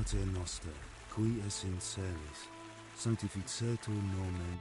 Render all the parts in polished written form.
Pater noster, qui es in celis, sanctificetur nomen.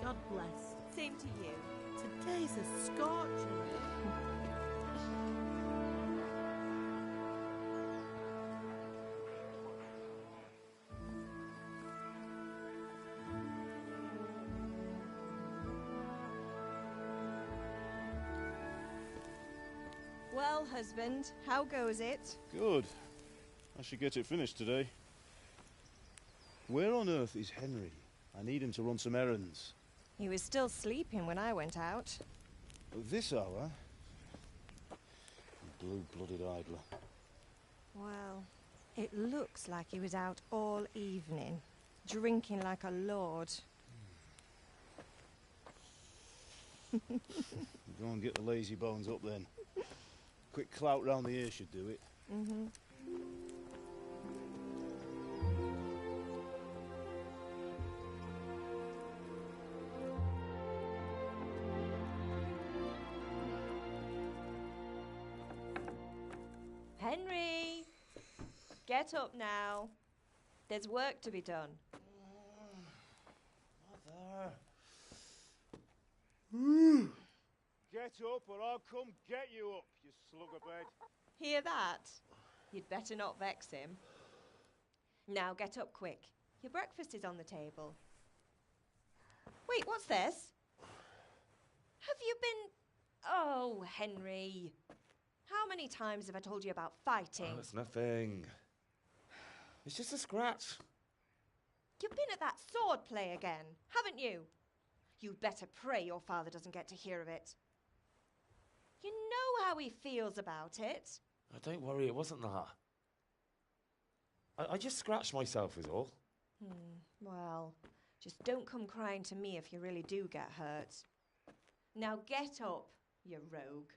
God bless. Same to you. Today's a scorcher. Well, husband, how goes it? Good. I should get it finished today. Where on earth is Henry? I need him to run some errands. He was still sleeping when I went out. At this hour? Blue-blooded idler. Well, it looks like he was out all evening, drinking like a lord. Go and get the lazy bones up then. Quick clout round the ear should do it. Mm-hmm. Henry! Get up now. There's work to be done. Mother. Get up or I'll come get you up, you slugabed. Hear that? You'd better not vex him. Now get up quick. Your breakfast is on the table. Wait, what's this? Have you been... Oh, Henry. How many times have I told you about fighting? Oh, it's nothing. It's just a scratch. You've been at that sword play again, haven't you? You'd better pray your father doesn't get to hear of it. You know how he feels about it. Oh, don't worry, it wasn't that. I just scratched myself is all. Well, just don't come crying to me if you really do get hurt. Now get up, you rogue.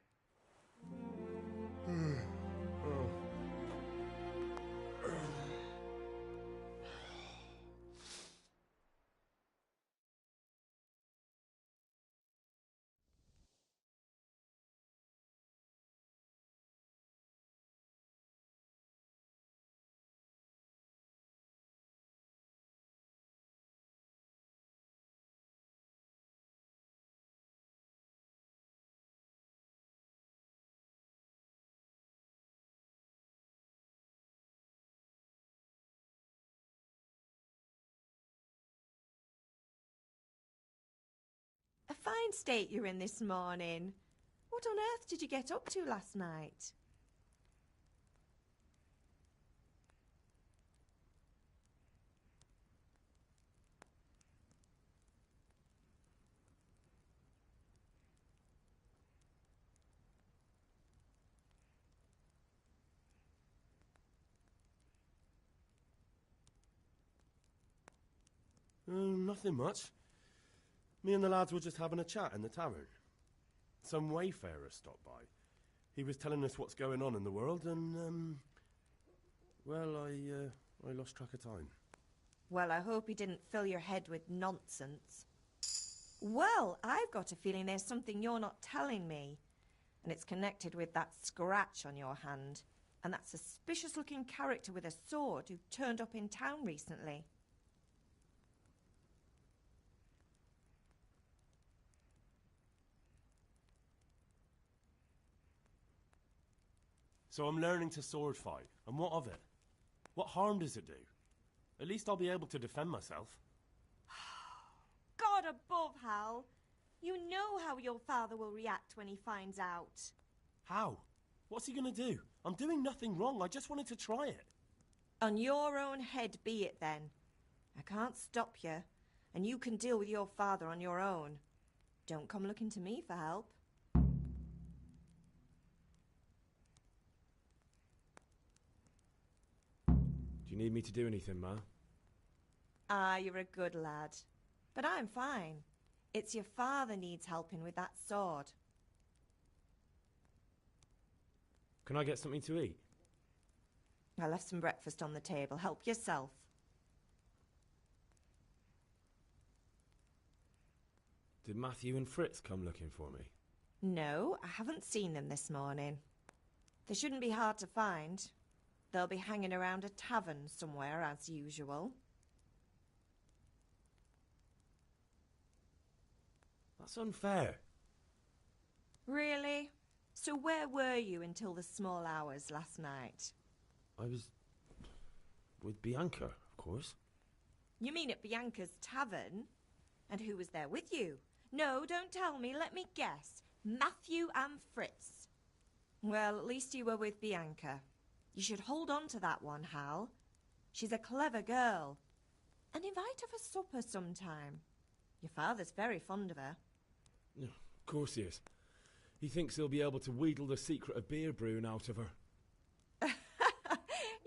fine state you're in this morning. What on earth did you get up to last night? Nothing much. Me and the lads were just having a chat in the tavern. Some wayfarer stopped by. He was telling us what's going on in the world and, well, I lost track of time. Well, I hope he didn't fill your head with nonsense. Well, I've got a feeling there's something you're not telling me. And it's connected with that scratch on your hand. And that suspicious-looking character with a sword who turned up in town recently. So I'm learning to sword fight, and what of it? What harm does it do? At least I'll be able to defend myself. God above, Hal. You know how your father will react when he finds out. How? What's he gonna do? I'm doing nothing wrong, I just wanted to try it. On your own head be it then. I can't stop you, and you can deal with your father on your own. Don't come looking to me for help. Do you need me to do anything, Ma? Ah, you're a good lad. But I'm fine. It's your father needs helping with that sword. Can I get something to eat? I left some breakfast on the table. Help yourself. Did Matthew and Fritz come looking for me? No, I haven't seen them this morning. They shouldn't be hard to find. They'll be hanging around a tavern somewhere, as usual. That's unfair. Really? So where were you until the small hours last night? I was with Bianca, of course. You mean at Bianca's tavern? And who was there with you? No, don't tell me. Let me guess. Matthew and Fritz. Well, at least you were with Bianca. You should hold on to that one, Hal. She's a clever girl. And invite her for supper sometime. Your father's very fond of her. Of course he is. He thinks he'll be able to wheedle the secret of beer brewing out of her.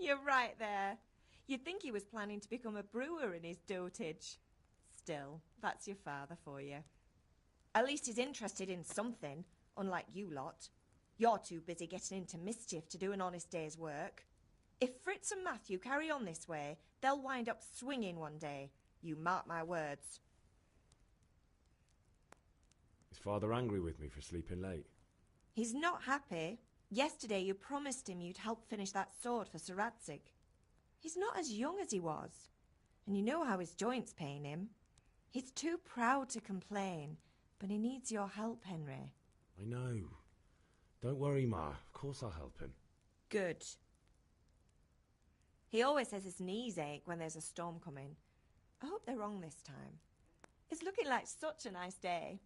You're right there. You'd think he was planning to become a brewer in his dotage. Still, that's your father for you. At least he's interested in something, unlike you lot. You're too busy getting into mischief to do an honest day's work. If Fritz and Matthew carry on this way, they'll wind up swinging one day. You mark my words. Is Father angry with me for sleeping late? He's not happy. Yesterday you promised him you'd help finish that sword for Sir Radzig. He's not as young as he was, and you know how his joints pain him. He's too proud to complain, but he needs your help, Henry. I know. Don't worry, Ma. Of course I'll help him. Good. He always says his knees ache when there's a storm coming. I hope they're wrong this time. It's looking like such a nice day.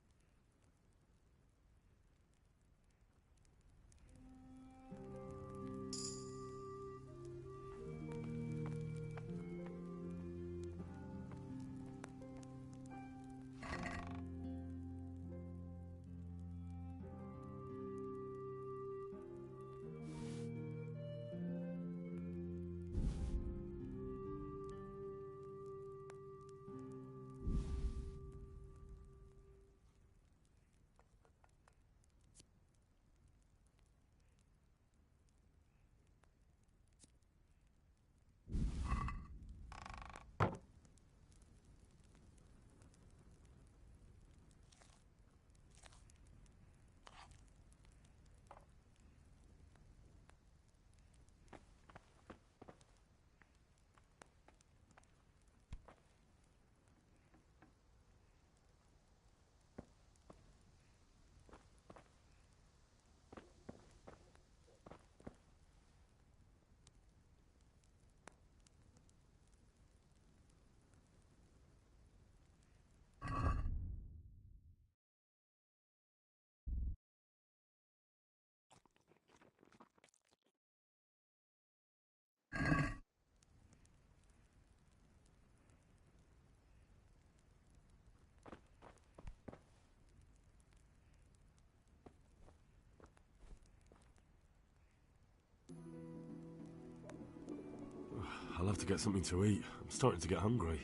I'll have to get something to eat. I'm starting to get hungry.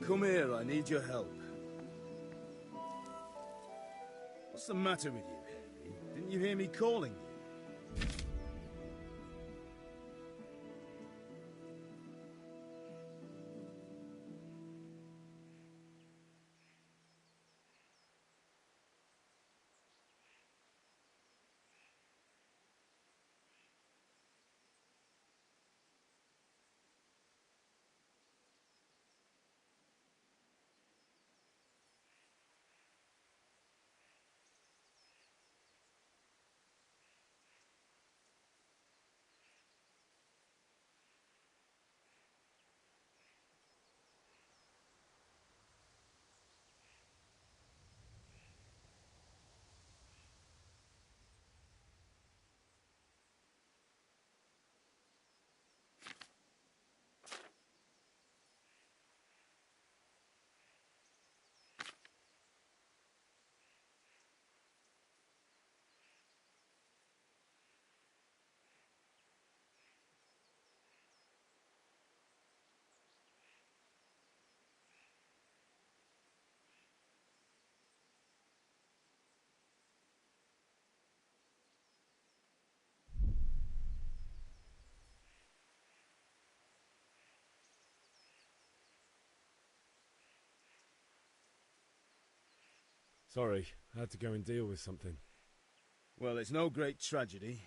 Come here, I need your help. What's the matter with you, Henry? Didn't you hear me calling you? Sorry, I had to go and deal with something. Well, it's no great tragedy.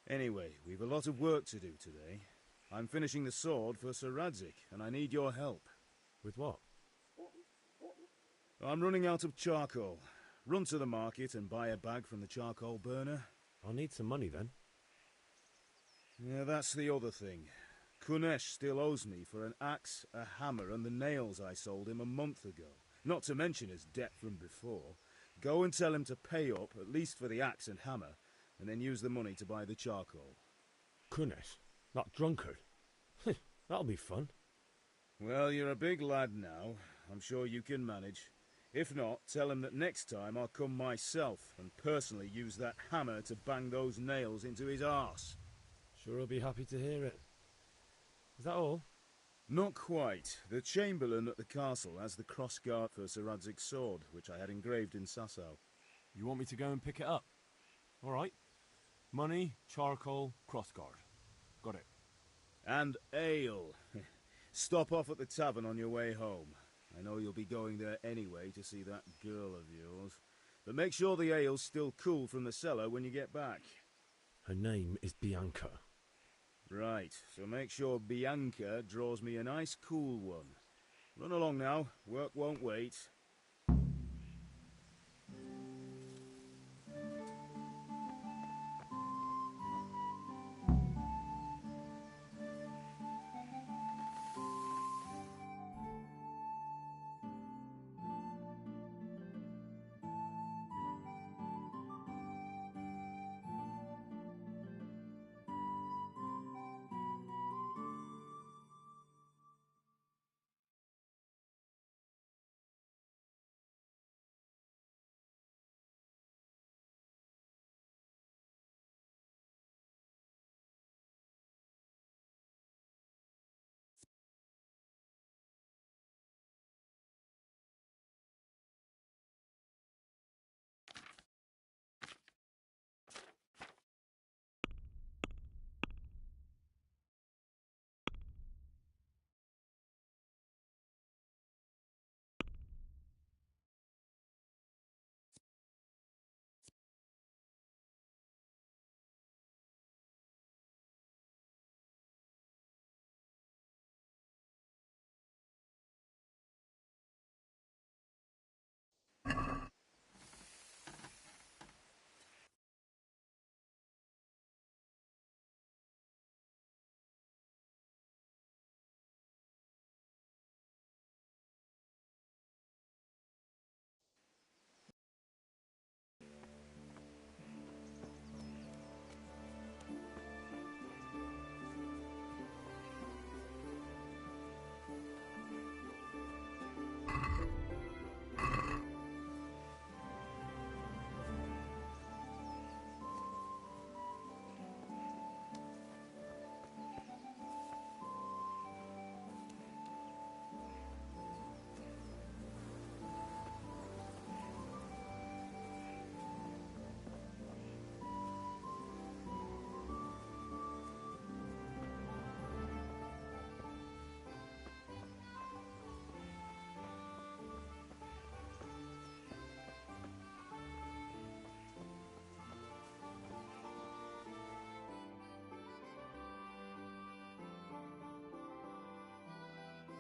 Anyway, we've a lot of work to do today. I'm finishing the sword for Sir Radzik, and I need your help. With what? I'm running out of charcoal. Run to the market and buy a bag from the charcoal burner. I'll need some money then. Yeah, that's the other thing. Kunesh still owes me for an axe, a hammer, and the nails I sold him a month ago. Not to mention his debt from before. Go and tell him to pay up, at least for the axe and hammer, and then use the money to buy the charcoal. Kunesh? That drunkard? That'll be fun. Well, you're a big lad now. I'm sure you can manage. If not, tell him that next time I'll come myself and personally use that hammer to bang those nails into his arse. Sure he'll be happy to hear it. Is that all? Not quite. The Chamberlain at the castle has the crossguard for Sir Radzik's sword, which I had engraved in Sasau. You want me to go and pick it up? All right. Money, charcoal, crossguard. Got it. And ale. Stop off at the tavern on your way home. I know you'll be going there anyway to see that girl of yours. But make sure the ale's still cool from the cellar when you get back. Her name is Bianca. Right, so make sure Bianca draws me a nice cool one. Run along now, work won't wait.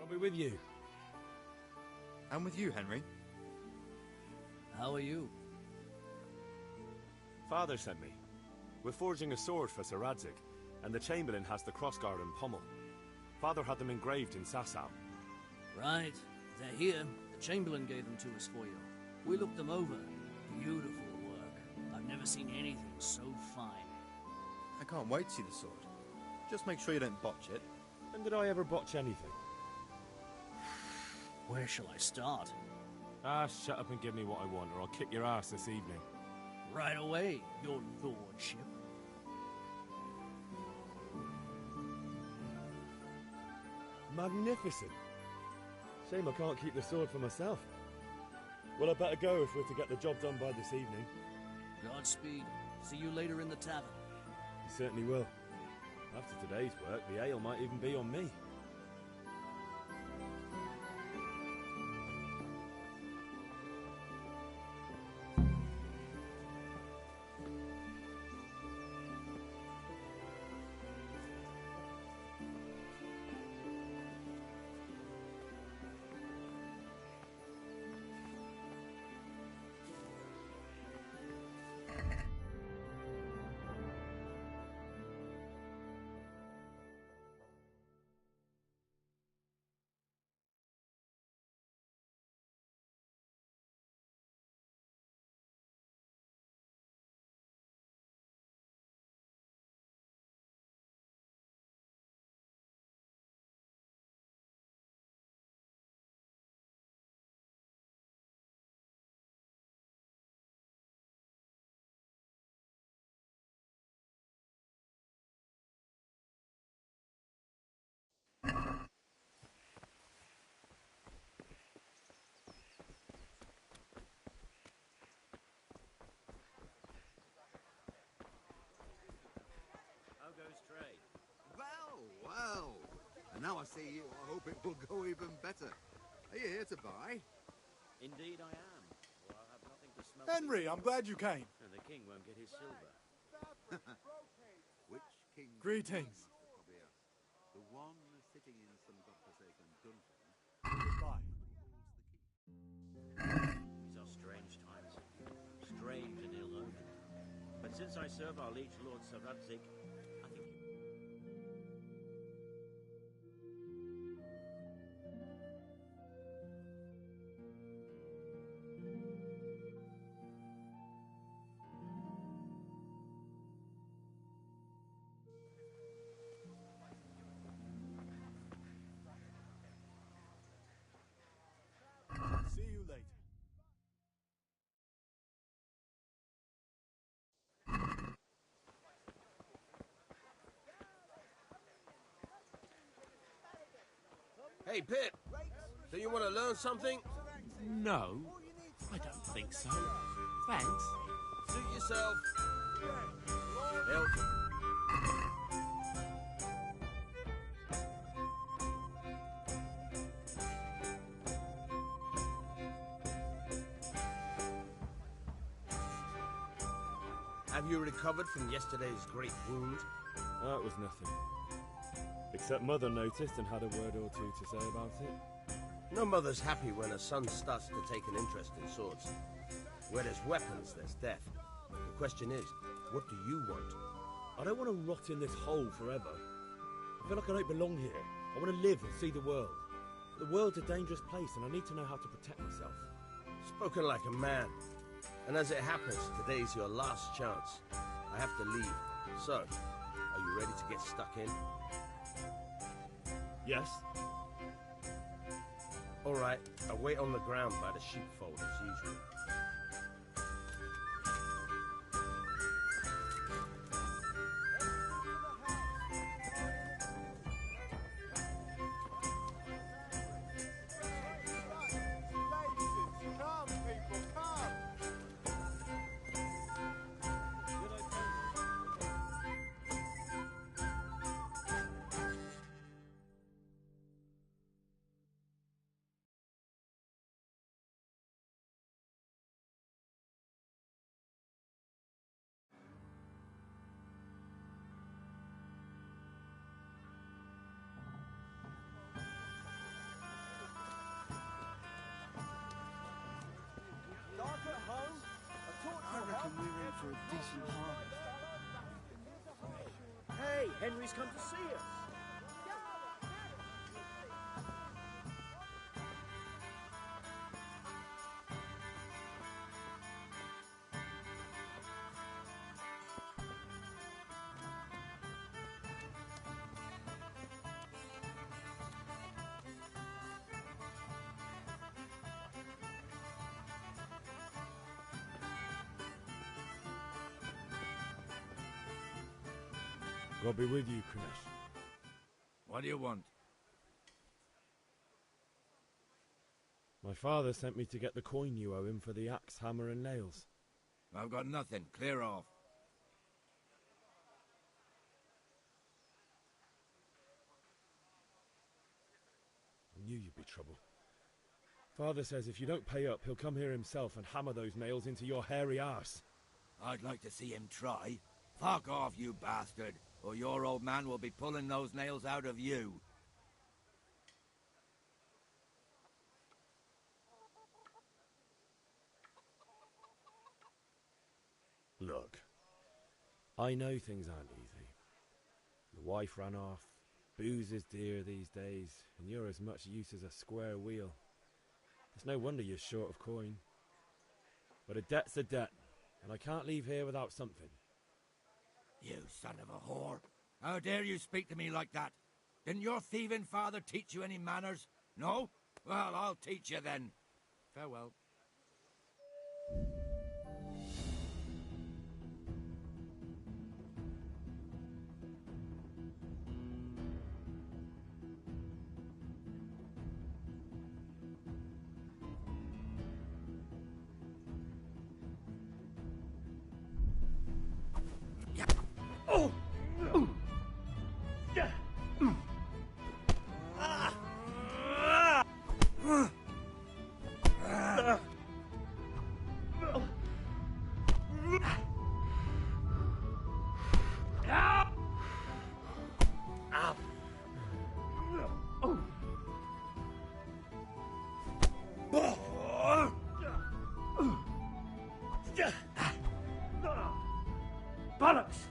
I'll be with you. And with you, Henry. How are you? Father sent me. We're forging a sword for Sir Radzig, and the Chamberlain has the crossguard and pommel. Father had them engraved in Sasau. Right. They're here. The Chamberlain gave them to us for you. We looked them over. Beautiful work. I've never seen anything so fine. I can't wait to see the sword. Just make sure you don't botch it. When did I ever botch anything? Where shall I start? Ah, shut up and give me what I want, or I'll kick your ass this evening. Right away, your lordship. Magnificent. Shame I can't keep the sword for myself. Well, I better go if we're to get the job done by this evening. Godspeed. See you later in the tavern. You certainly will. After today's work, the ale might even be on me. Well. And now I see you, I hope it will go even better. Are you here to buy? Indeed I am. Or I'll have nothing to smell. Henry, I'm glad you came. And the king won't get his silver. Which king? Greetings. The one sitting in some godforsaken dungeon. Goodbye. These are strange times. Strange and ill-omened. But since I serve our liege lord Sir Radzig, I think you... See you later. Hey, Pip. Do you want to learn something? No, I don't think so. Thanks. Suit yourself. Help. Have you recovered from yesterday's great wound? That was nothing. Except Mother noticed and had a word or two to say about it. No mother's happy when her son starts to take an interest in swords. Where there's weapons, there's death. The question is, what do you want? I don't want to rot in this hole forever. I feel like I don't belong here. I want to live and see the world. The world's a dangerous place and I need to know how to protect myself. Spoken like a man. And as it happens, today's your last chance. I have to leave. So, are you ready to get stuck in? Yes. All right, I'll wait on the ground by the sheepfold as usual. some harder. Hey, Henry's come to see us. God be with you, Kunesh. What do you want? My father sent me to get the coin you owe him for the axe, hammer and nails. I've got nothing. Clear off. I knew you'd be trouble. Father says if you don't pay up, he'll come here himself and hammer those nails into your hairy arse. I'd like to see him try. Fuck off, you bastard, or your old man will be pulling those nails out of you. Look, I know things aren't easy. The wife ran off, booze is dear these days, and you're as much use as a square wheel. It's no wonder you're short of coin. But a debt's a debt, and I can't leave here without something. You son of a whore. How dare you speak to me like that? Didn't your thieving father teach you any manners? No? Well, I'll teach you then. Farewell. Bollocks!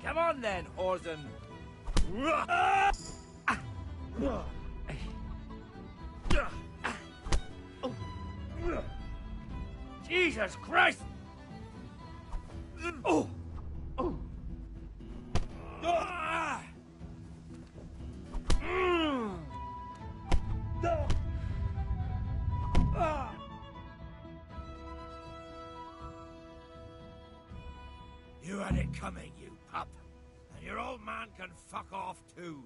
Come on then, Orson. Jesus Christ! Oh! Oh! You had it coming, you pup. And your old man can fuck off too.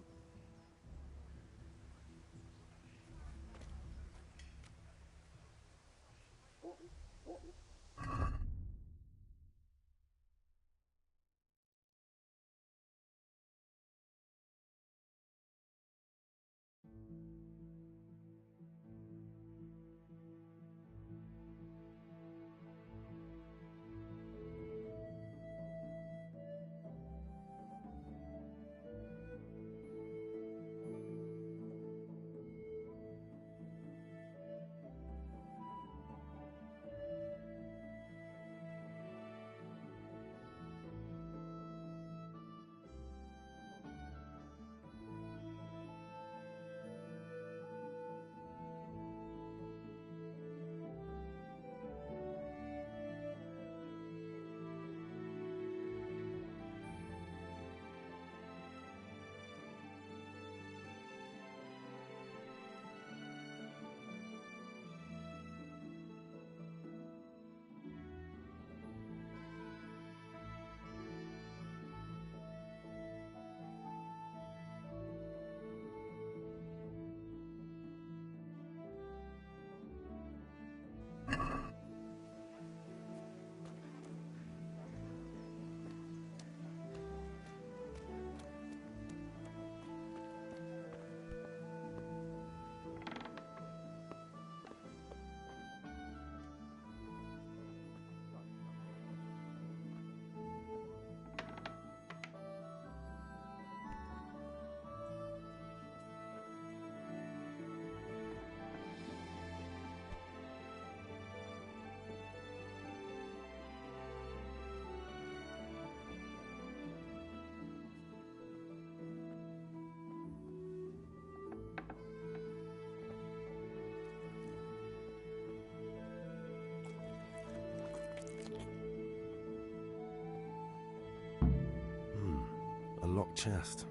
locked chest.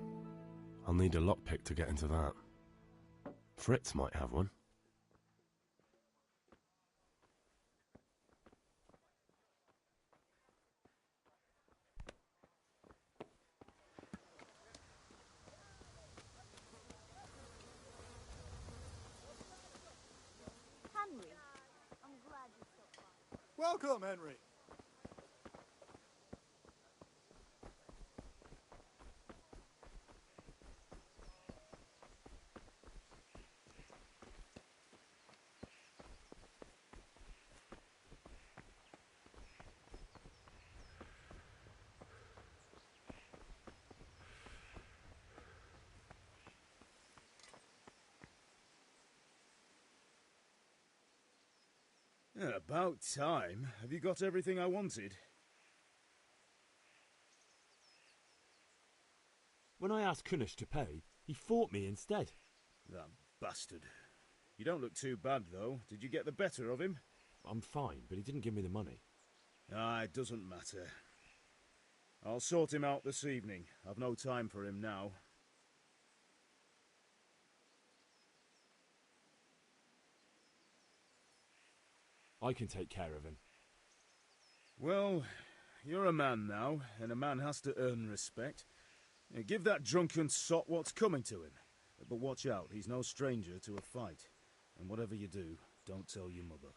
I'll need a lockpick to get into that. Fritz might have one. Henry, I'm glad you stopped by. Welcome, Henry. Yeah, about time. Have you got everything I wanted? When I asked Kunish to pay, he fought me instead. That bastard. You don't look too bad, though. Did you get the better of him? I'm fine, but he didn't give me the money. Ah, it doesn't matter. I'll sort him out this evening. I've no time for him now. I can take care of him. Well, you're a man now, and a man has to earn respect. Give that drunken sot what's coming to him. But watch out, he's no stranger to a fight. And whatever you do, don't tell your mother.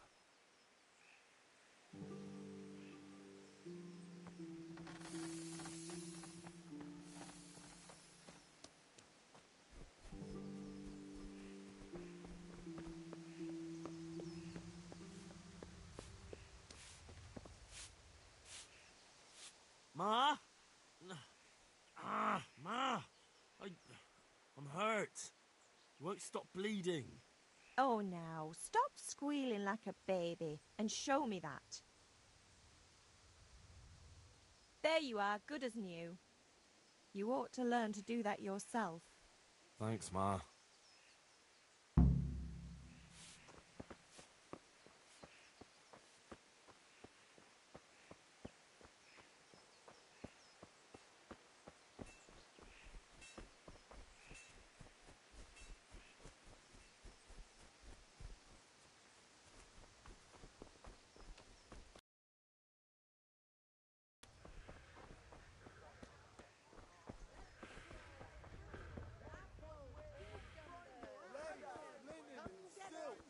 Ma? Ma! I'm hurt. You won't stop bleeding. Oh, now, stop squealing like a baby and show me that. There you are, good as new. You ought to learn to do that yourself. Thanks, Ma.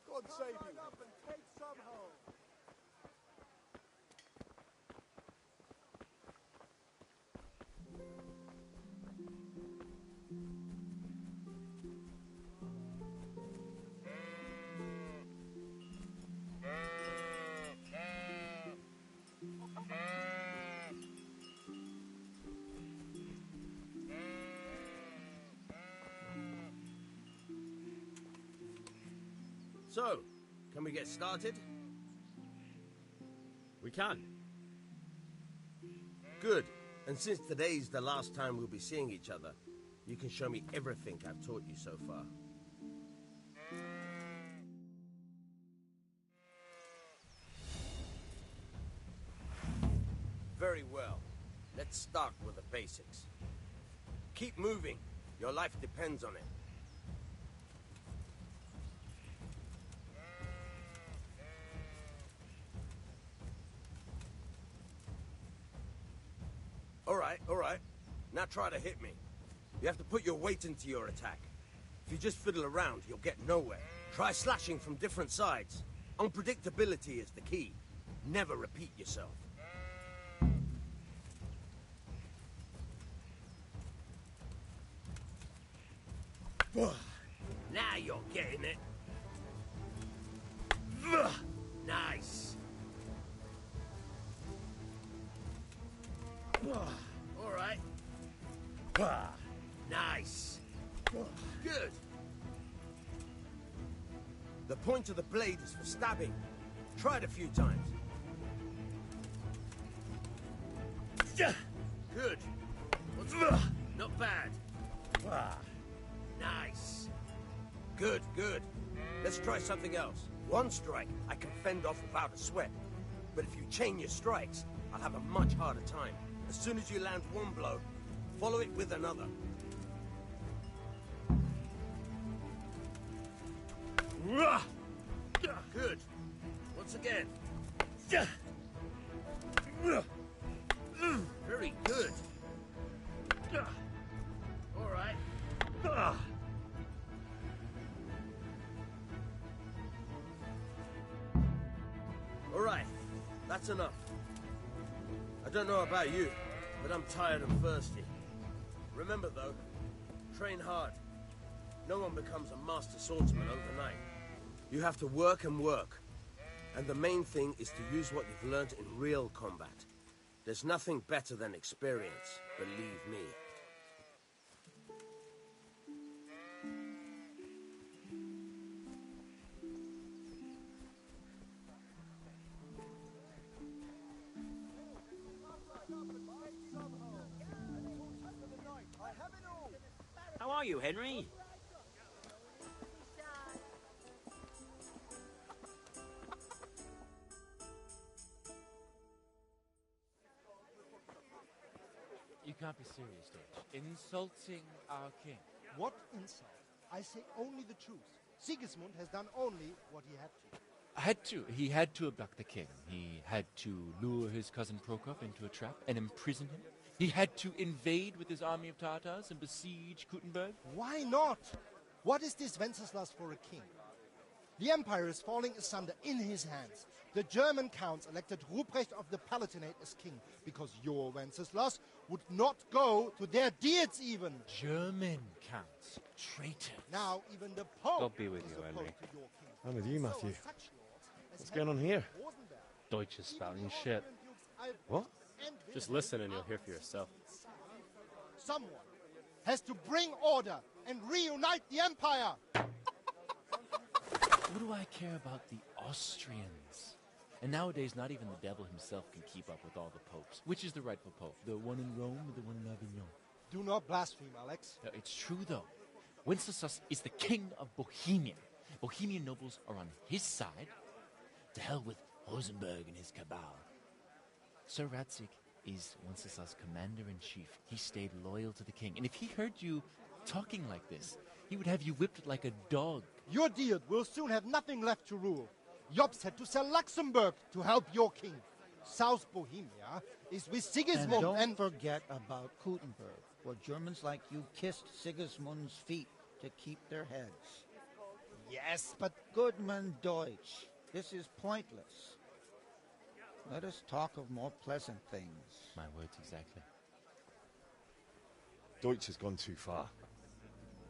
God save you. Up and take some home. So, can we get started? We can. Good. And since today's the last time we'll be seeing each other, you can show me everything I've taught you so far. Very well. Let's start with the basics. Keep moving. Your life depends on it. All right. Now try to hit me. You have to put your weight into your attack. If you just fiddle around, you'll get nowhere. Try slashing from different sides. Unpredictability is the key. Never repeat yourself. Now you're getting it. Nice. All right. Nice. Good. The point of the blade is for stabbing. Try it a few times. Good. Not bad. Nice. Good. Let's try something else. One strike I can fend off without a sweat. But if you chain your strikes, I'll have a much harder time. As soon as you land one blow, Follow it with another. Good. Once again. Very good. All right. All right. That's enough. I don't know about you, but I'm tired and thirsty. Remember, though, train hard. No one becomes a master swordsman overnight. You have to work and work. And the main thing is to use what you've learned in real combat. There's nothing better than experience, believe me. How are you, Henry? You can't be serious, Deutsch. Insulting our king. What insult? I say only the truth. Sigismund has done only what he had to. He had to abduct the king. He had to lure his cousin Prokop into a trap and imprison him. He had to invade with his army of Tartars and besiege Kuttenberg. Why not? What is this Wenceslas for a king? The empire is falling asunder in his hands. The German counts elected Ruprecht of the Palatinate as king because your Wenceslas would not go to their deeds even. German counts. Traitor. Now even the Pope God be with you, is opposed Henry. to your king. I'm with you, So Matthew. are such lords as What's going on here? Rosenberg, Deutsch is spouting shit. What? and Just listen and you'll hear for yourself. someone has to bring order and reunite the empire. What do I care about the Austrians? And nowadays, not even the devil himself can keep up with all the popes. Which is the rightful pope? The one in Rome or the one in Avignon? Do not blaspheme, Alex. No, it's true, though. Wenceslas is the king of Bohemia. Bohemian nobles are on his side. To hell with Rosenberg and his cabal. Sir Radzik is Wenceslas' commander-in-chief. He stayed loyal to the king. And if he heard you talking like this, he would have you whipped like a dog. Your Diet will soon have nothing left to rule. Jobst had to sell Luxembourg to help your king. South Bohemia is with Sigismund And don't forget about Kuttenberg, where Germans like you kissed Sigismund's feet to keep their heads. Yes, but Goodman Deutsch, this is pointless. Let us talk of more pleasant things. My words exactly. Deutsch has gone too far.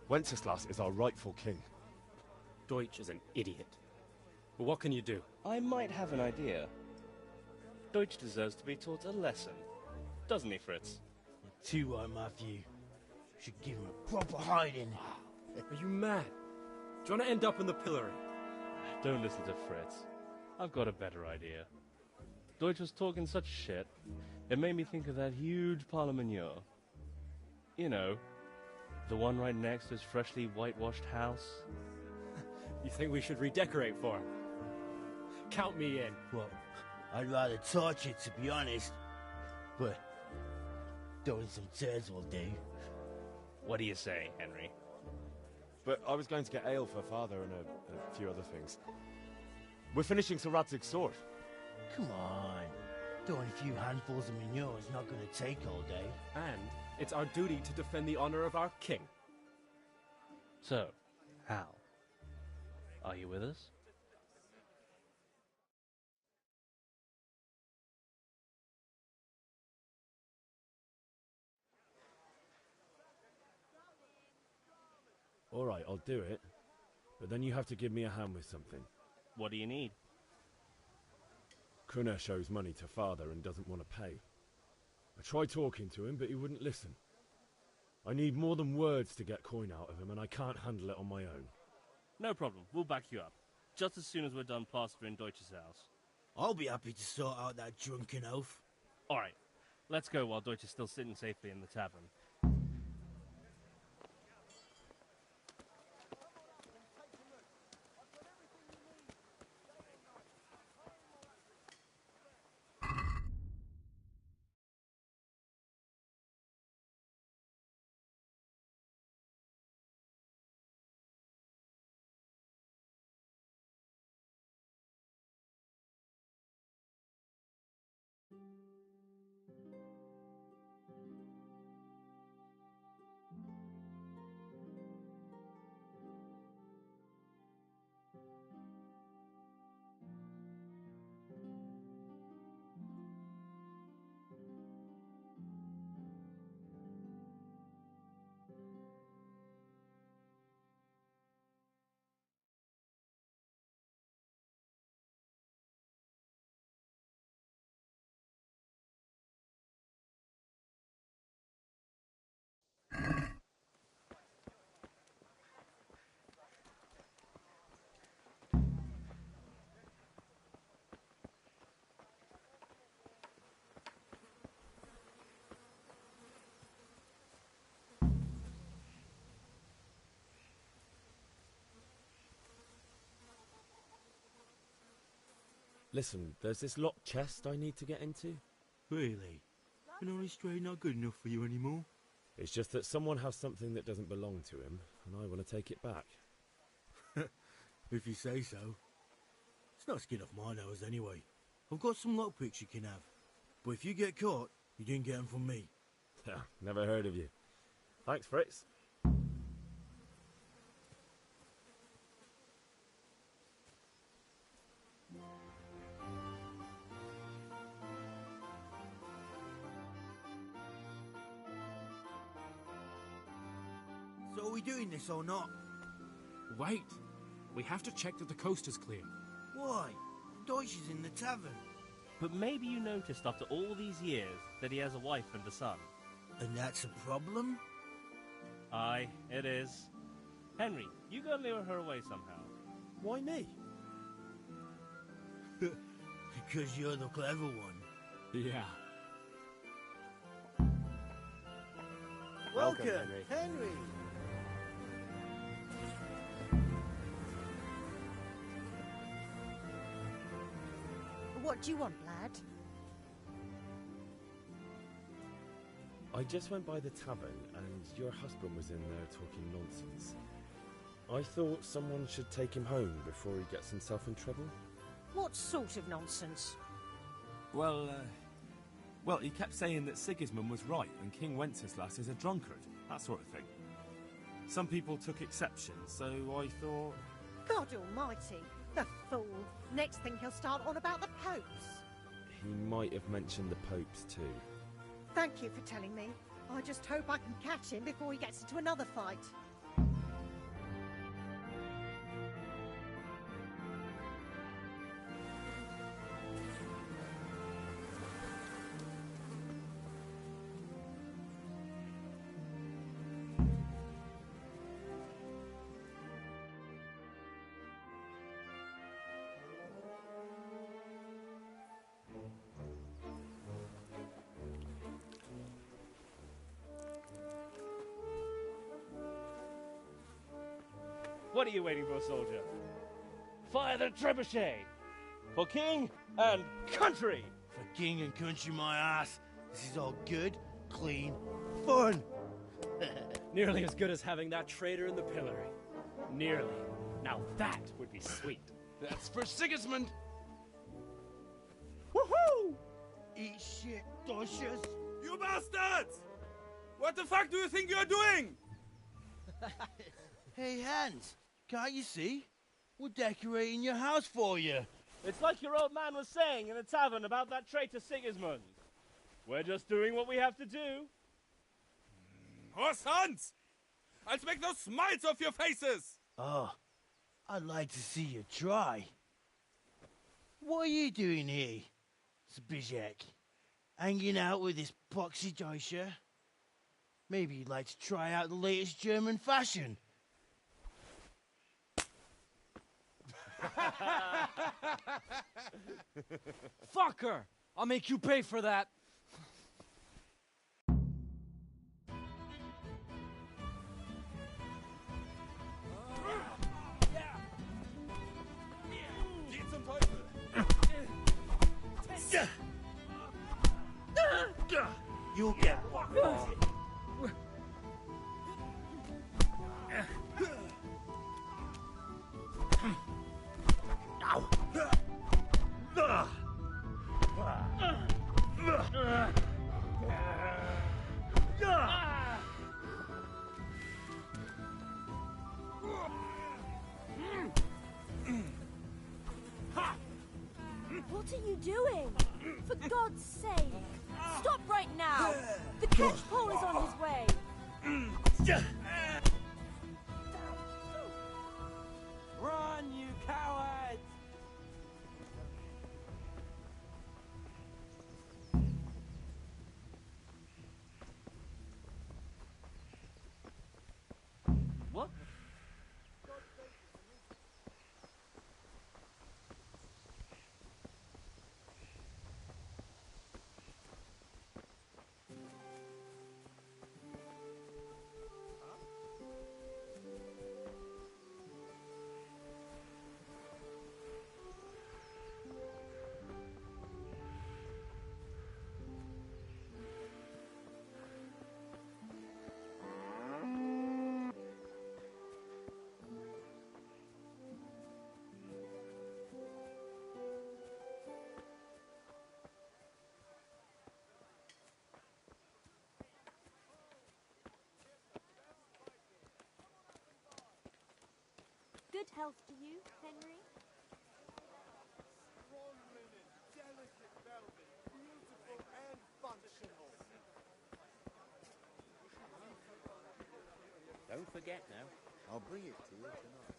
Wenceslas is our rightful king. Deutsch is an idiot. But what can you do? I might have an idea. Deutsch deserves to be taught a lesson. Doesn't he, Fritz? Too right, Matthew. Should give him a proper hiding. Are you mad? Do you want to end up in the pillory? Don't listen to Fritz. I've got a better idea. Deutsch was talking such shit, it made me think of that huge Parlement. You know, the one right next to his freshly whitewashed house. You think we should redecorate for him? Count me in. Well, I'd rather torch it, to be honest. But throwing some tears will do. What do you say, Henry? But I was going to get ale for father and a few other things. We're finishing Sir Radzig's sword. Come on. Throwing a few handfuls of manure is not going to take all day. And it's our duty to defend the honor of our king. So, Hal, are you with us? All right, I'll do it. But then you have to give me a hand with something. What do you need? Kunesh owes money to father and doesn't want to pay. I tried talking to him, but he wouldn't listen. I need more than words to get coin out of him, and I can't handle it on my own. No problem. We'll back you up. Just as soon as we're done plastering Deutsch's house. I'll be happy to sort out that drunken oaf. All right. Let's go while Deutsch is still sitting safely in the tavern. Listen, there's this locked chest I need to get into. Really? An honest trade not good enough for you anymore? It's just that someone has something that doesn't belong to him, and I want to take it back. If you say so. It's not skin off my nose anyway. I've got some lockpicks you can have. But if you get caught, you didn't get them from me. Never heard of you. Thanks, Fritz. So are we doing this or not? Wait. We have to check that the coast is clear. Why? Deutsch is in the tavern. But maybe you noticed after all these years that he has a wife and a son. And that's a problem? Aye, it is. Henry, you go lure her away somehow. Why me? Because you're the clever one. Yeah. Welcome, Henry. What do you want, lad? I just went by the tavern, and your husband was in there talking nonsense. I thought someone should take him home before he gets himself in trouble. What sort of nonsense? Well, he kept saying that Sigismund was right and King Wenceslas is a drunkard, that sort of thing. Some people took exception, so I thought... God almighty, the fool. Next thing he'll start on about the popes. He might have mentioned the popes too. Thank you for telling me. I just hope I can catch him before he gets into another fight. What are you waiting for, soldier? Fire the trebuchet! For king and country! For king and country, my ass. This is all good, clean, fun. Nearly as good as having that traitor in the pillory. Nearly. Now that would be sweet. That's for Sigismund! Woohoo! Eat shit, Deutsches. You bastards! What the fuck do you think you're doing? Hey, Hans, can't you see? We're decorating your house for you. It's like your old man was saying in the tavern about that traitor Sigismund. We're just doing what we have to do. Horse Hans! I'll make those smiles off your faces! Oh, I'd like to see you try. What are you doing here, Zbigniew? Hanging out with this poxy Deutscher? Maybe you'd like to try out the latest German fashion. Fucker! I'll make you pay for that. Geh zum Teufel! You'll get one. What are you doing? For God's sake! Stop right now! The catch pole is on his way! Run, you cowards! What? Good health to you, Henry. Strong linen, delicate velvet, beautiful and functional. Don't forget now. I'll bring it to you tonight.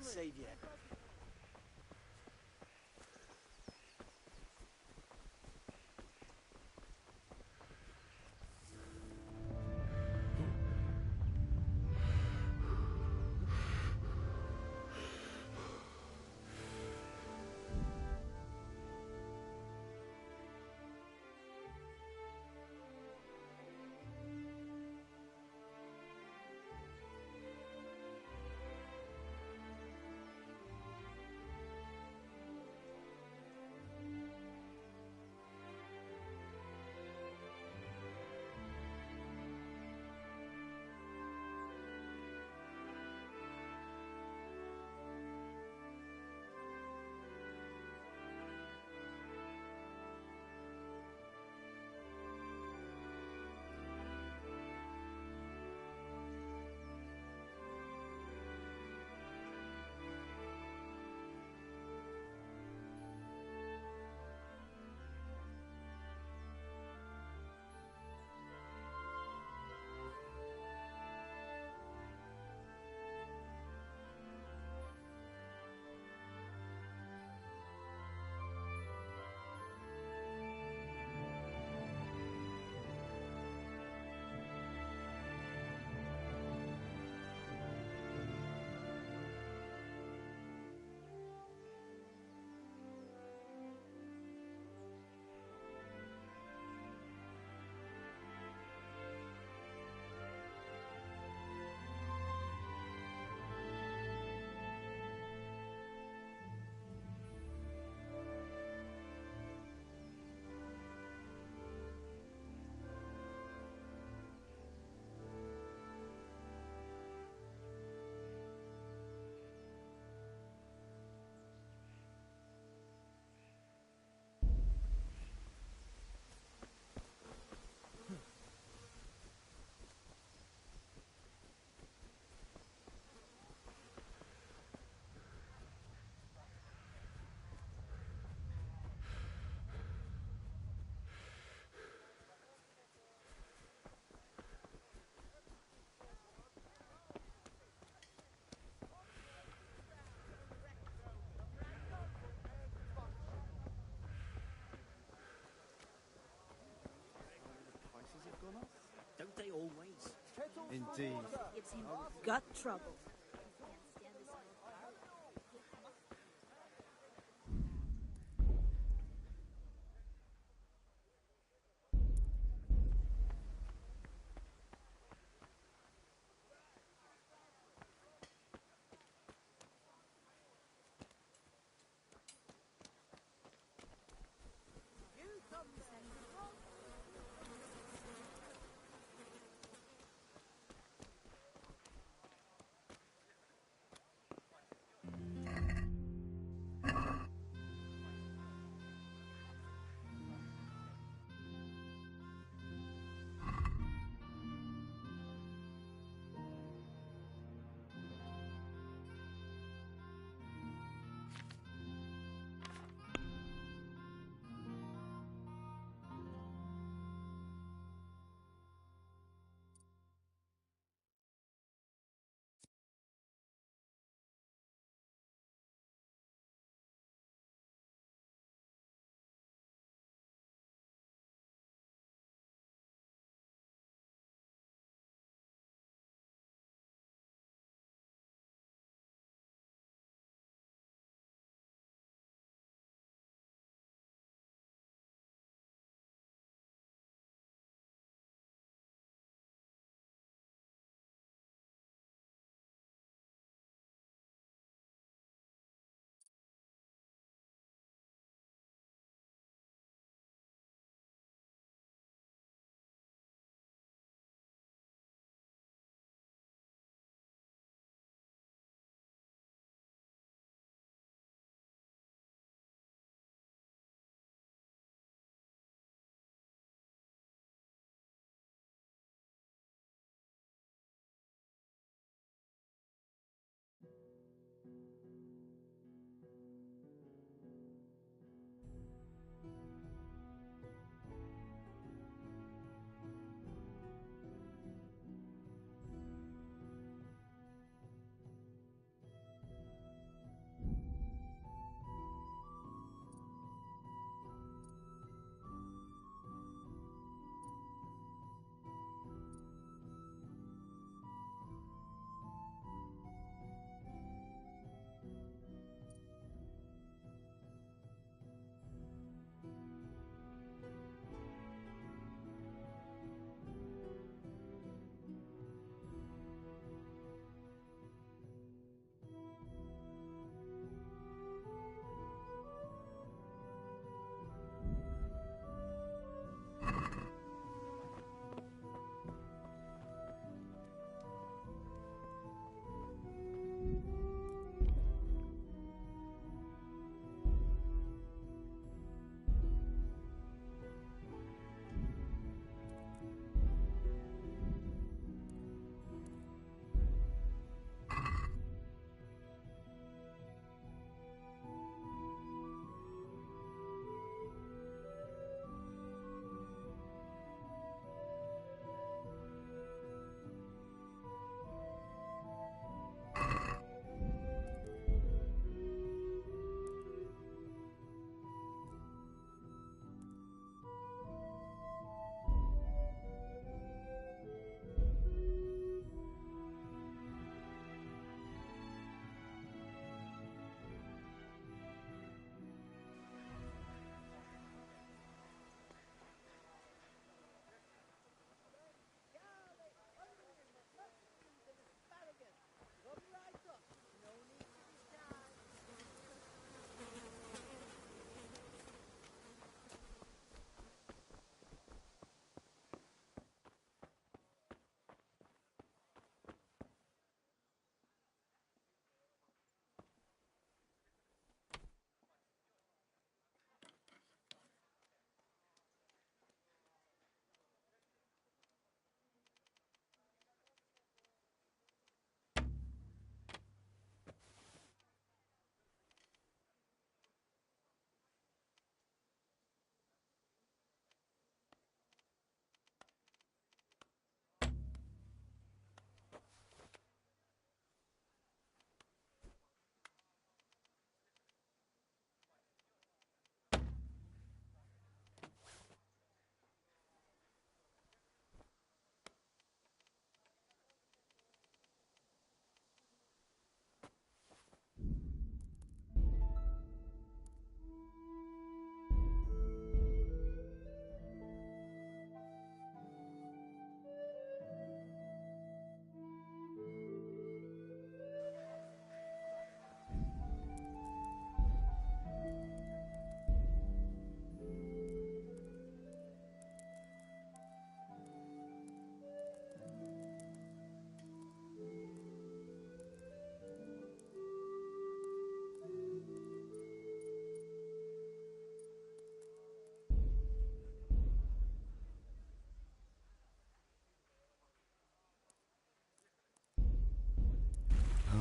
God save you. Indeed. Gives him gut trouble.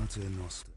Pater Noster.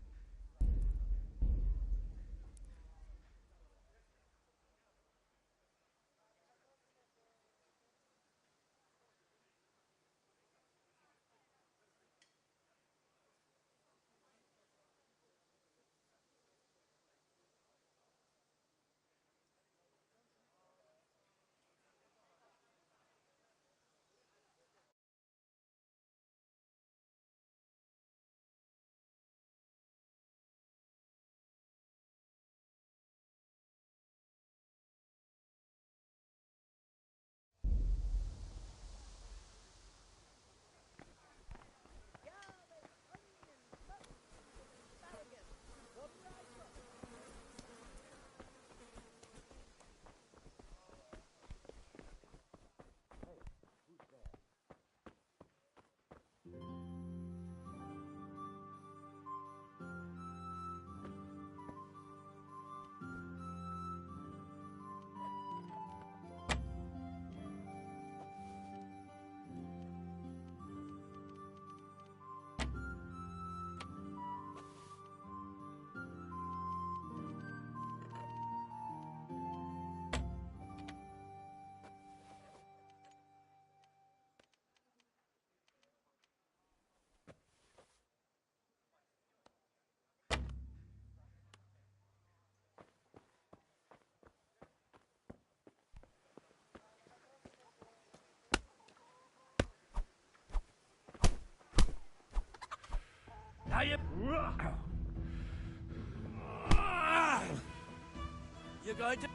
Now you... You're going to...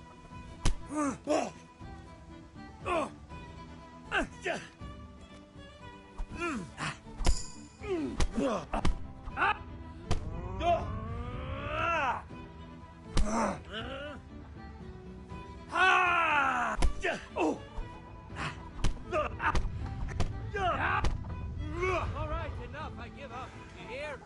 All right, enough. I give up. You hear?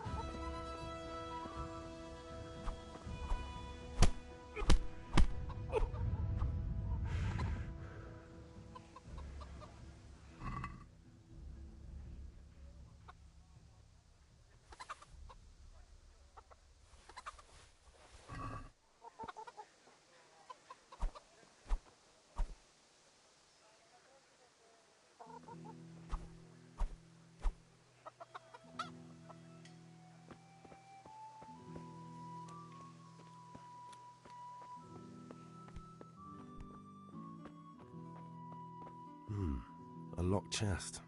A locked chest.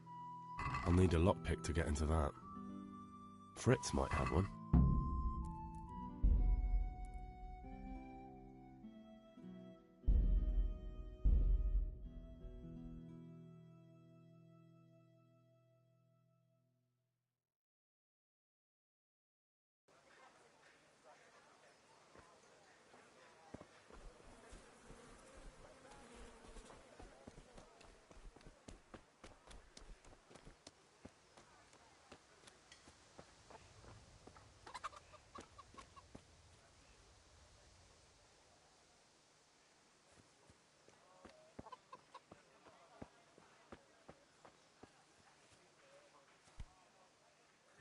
I'll need a lockpick to get into that. Fritz might have one.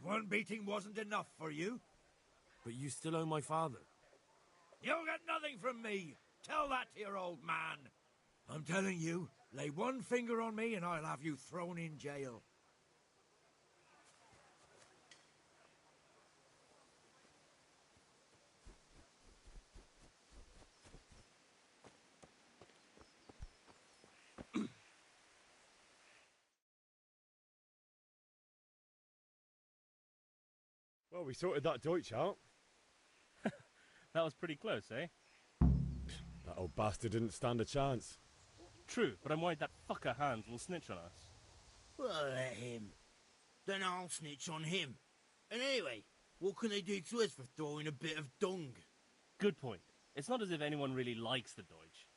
One beating wasn't enough for you? But you still owe my father. You'll get nothing from me. Tell that to your old man. I'm telling you, lay one finger on me and I'll have you thrown in jail. Well, we sorted that Deutsch out. That was pretty close, eh? That old bastard didn't stand a chance. True, but I'm worried that fucker Hans will snitch on us. Well, let him. Then I'll snitch on him. And anyway, what can they do to us for throwing a bit of dung? Good point. It's not as if anyone really likes the Deutsch.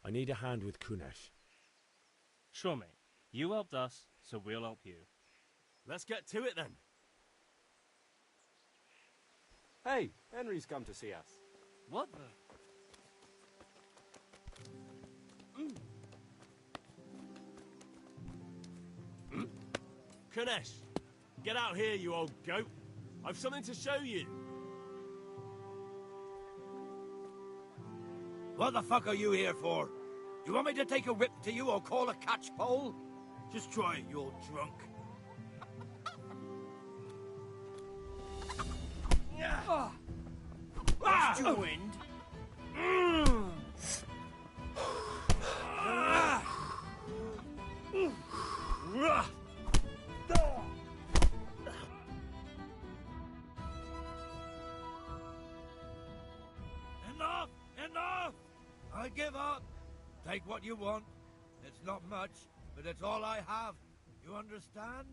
I need a hand with Kunesh. Sure, mate. You helped us, so we'll help you. Let's get to it then. Hey, Henry's come to see us. What the? Kunesh, get out here, you old goat. I've something to show you. What the fuck are you here for? You want me to take a whip to you or call a catchpole? Just try it, you old drunk. Lost your wind? Enough! Enough! I give up. Take what you want. It's not much, but it's all I have. You understand?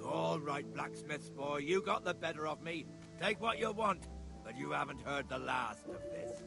All right, blacksmith's boy, you got the better of me. Take what you want, but you haven't heard the last of this.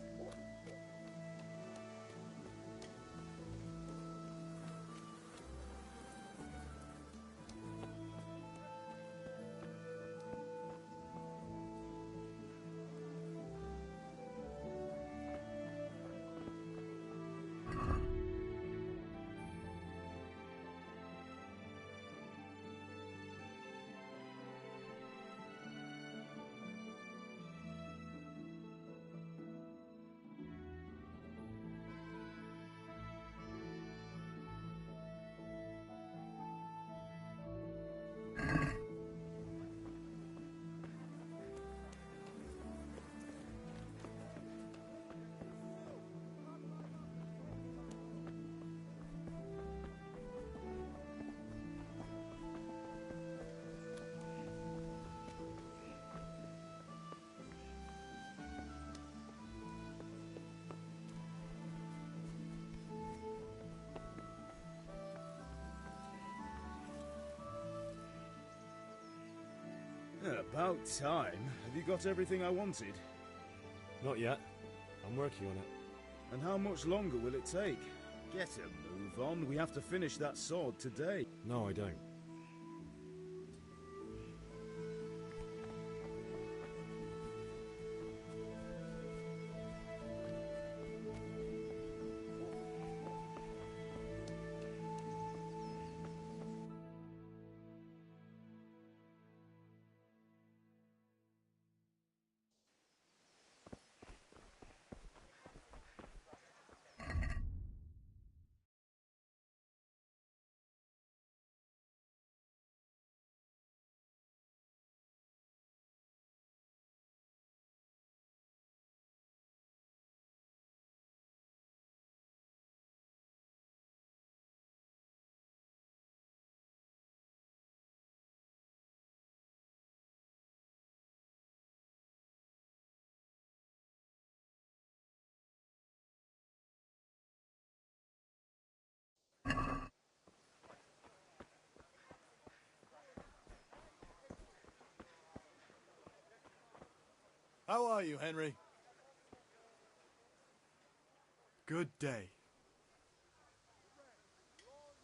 About time. Have you got everything I wanted? Not yet. I'm working on it. And how much longer will it take? Get a move on. We have to finish that sword today. No, I don't. How are you, Henry? Good day.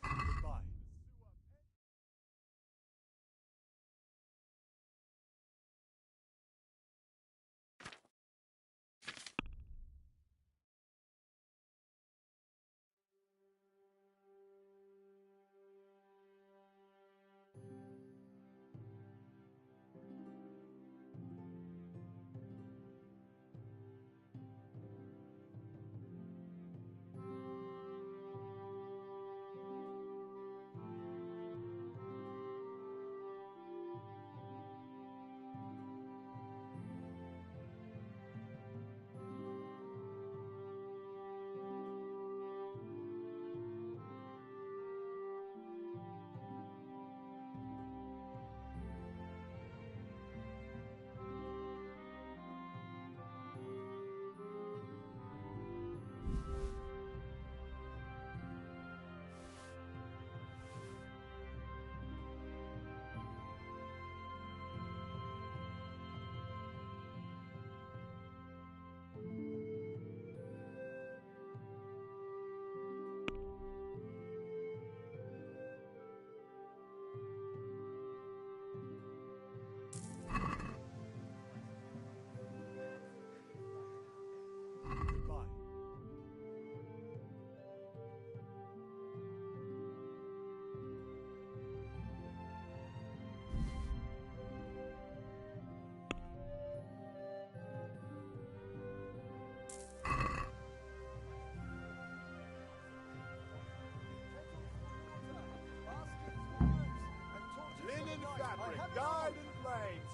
Goodbye.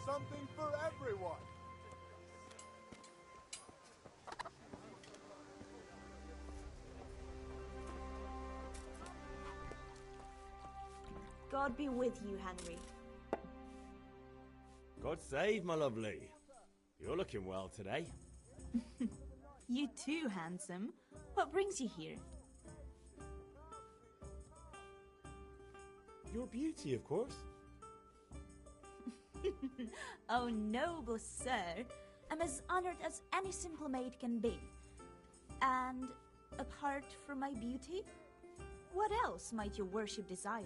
something for everyone. God be with you, Henry. God save, my lovely. You're looking well today. You too, handsome. What brings you here? Your beauty, of course. Oh, noble sir. I'm as honored as any simple maid can be. And apart from my beauty, what else might your worship desire?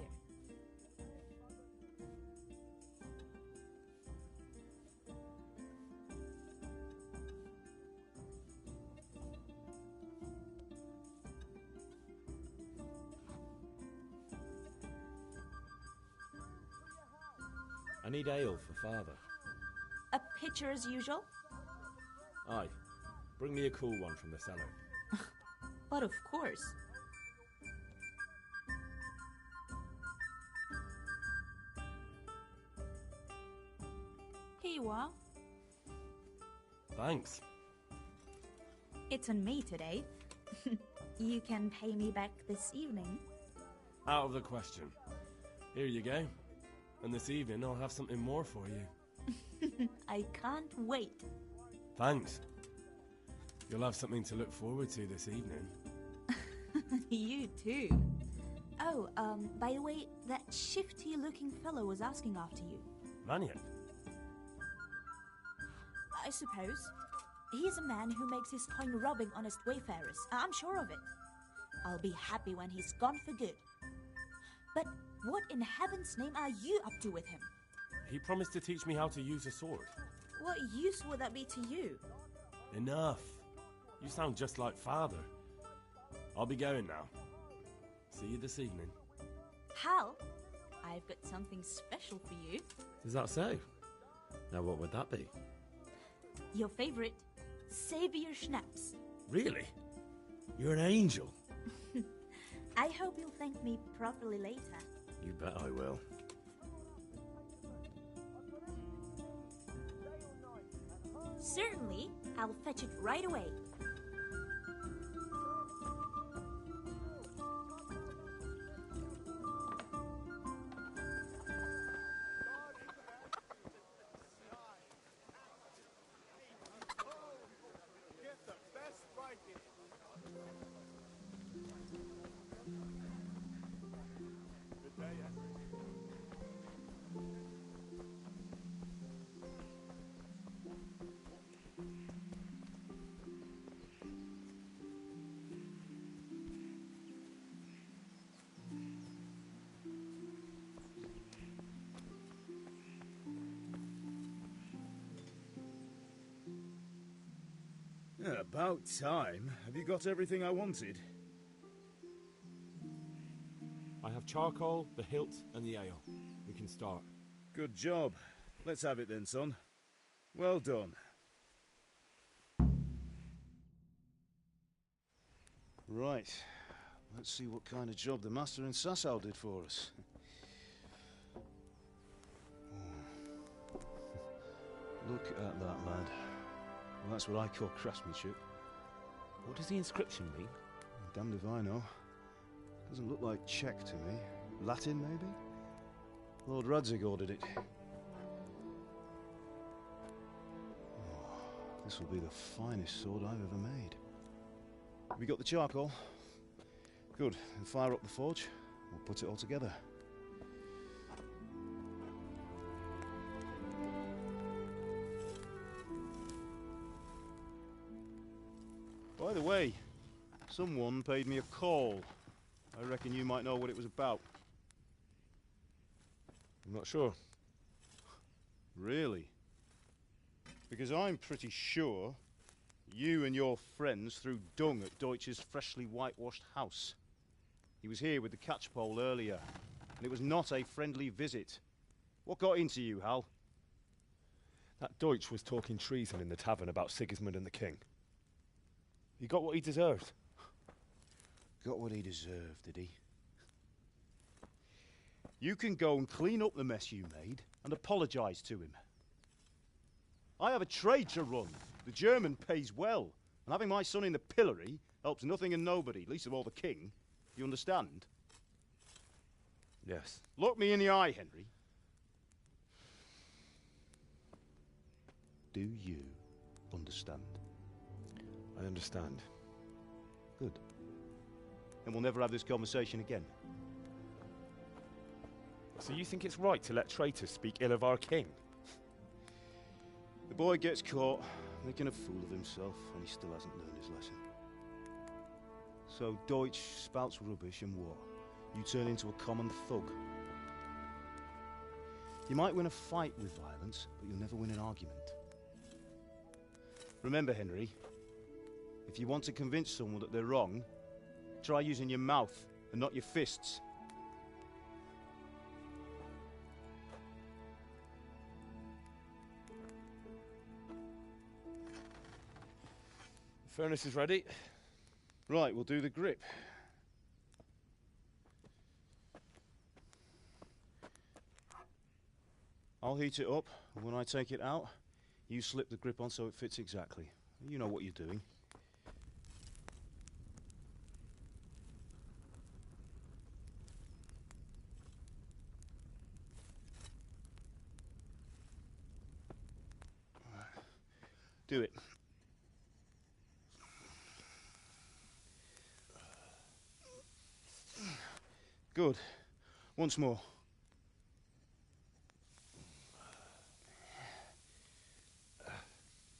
I need ale for father. A pitcher as usual? Aye. Bring me a cool one from the cellar. But of course. Here you are. Thanks. It's on me today. You can pay me back this evening. Out of the question. Here you go. And this evening I'll have something more for you. I can't wait. Thanks. You'll have something to look forward to this evening. You too. Oh, by the way, that shifty-looking fellow was asking after you. Maniac? I suppose. He's a man who makes his coin robbing honest wayfarers. I'm sure of it. I'll be happy when he's gone for good. But what in heaven's name are you up to with him? He promised to teach me how to use a sword. What use would that be to you? Enough. You sound just like father. I'll be going now. See you this evening. Hal, I've got something special for you. Is that so? Now what would that be? Your favorite, Savior Schnapps. Really? You're an angel. I hope you'll thank me properly later. You bet I will. Certainly, I'll fetch it right away. Get the best Viking. Good day, Henry. Yeah, about time. Have you got everything I wanted? I have charcoal, the hilt, and the ale. We can start. Good job. Let's have it then, son. Well done. Right. Let's see what kind of job the master in Sasau did for us. Look at that, lad. Well, that's what I call craftsmanship. What does the inscription mean? Damned if I know. Doesn't look like Czech to me. Latin, maybe? Lord Radzig ordered it. Oh, this will be the finest sword I've ever made. Have you got the charcoal? Good. Then fire up the forge. We'll put it all together. By the way, someone paid me a call. I reckon you might know what it was about. I'm not sure. Really? Because I'm pretty sure you and your friends threw dung at Deutsch's freshly whitewashed house. He was here with the catchpole earlier, and it was not a friendly visit. What got into you, Hal? That Deutsch was talking treason in the tavern about Sigismund and the king. He got what he deserved. Got what he deserved, did he? You can go and clean up the mess you made and apologise to him. I have a trade to run. The German pays well, and having my son in the pillory helps nothing and nobody, least of all the king. You understand? Yes. Look me in the eye, Henry. Do you understand? I understand. Good. And we'll never have this conversation again. So you think it's right to let traitors speak ill of our king? The boy gets caught making a fool of himself, and he still hasn't learned his lesson. So Deutsch spouts rubbish, and what? You turn into a common thug. You might win a fight with violence, but you'll never win an argument. Remember, Henry, if you want to convince someone that they're wrong, try using your mouth and not your fists. The furnace is ready. Right, we'll do the grip. I'll heat it up, and when I take it out, you slip the grip on so it fits exactly. You know what you're doing. Do it. Good. Once more.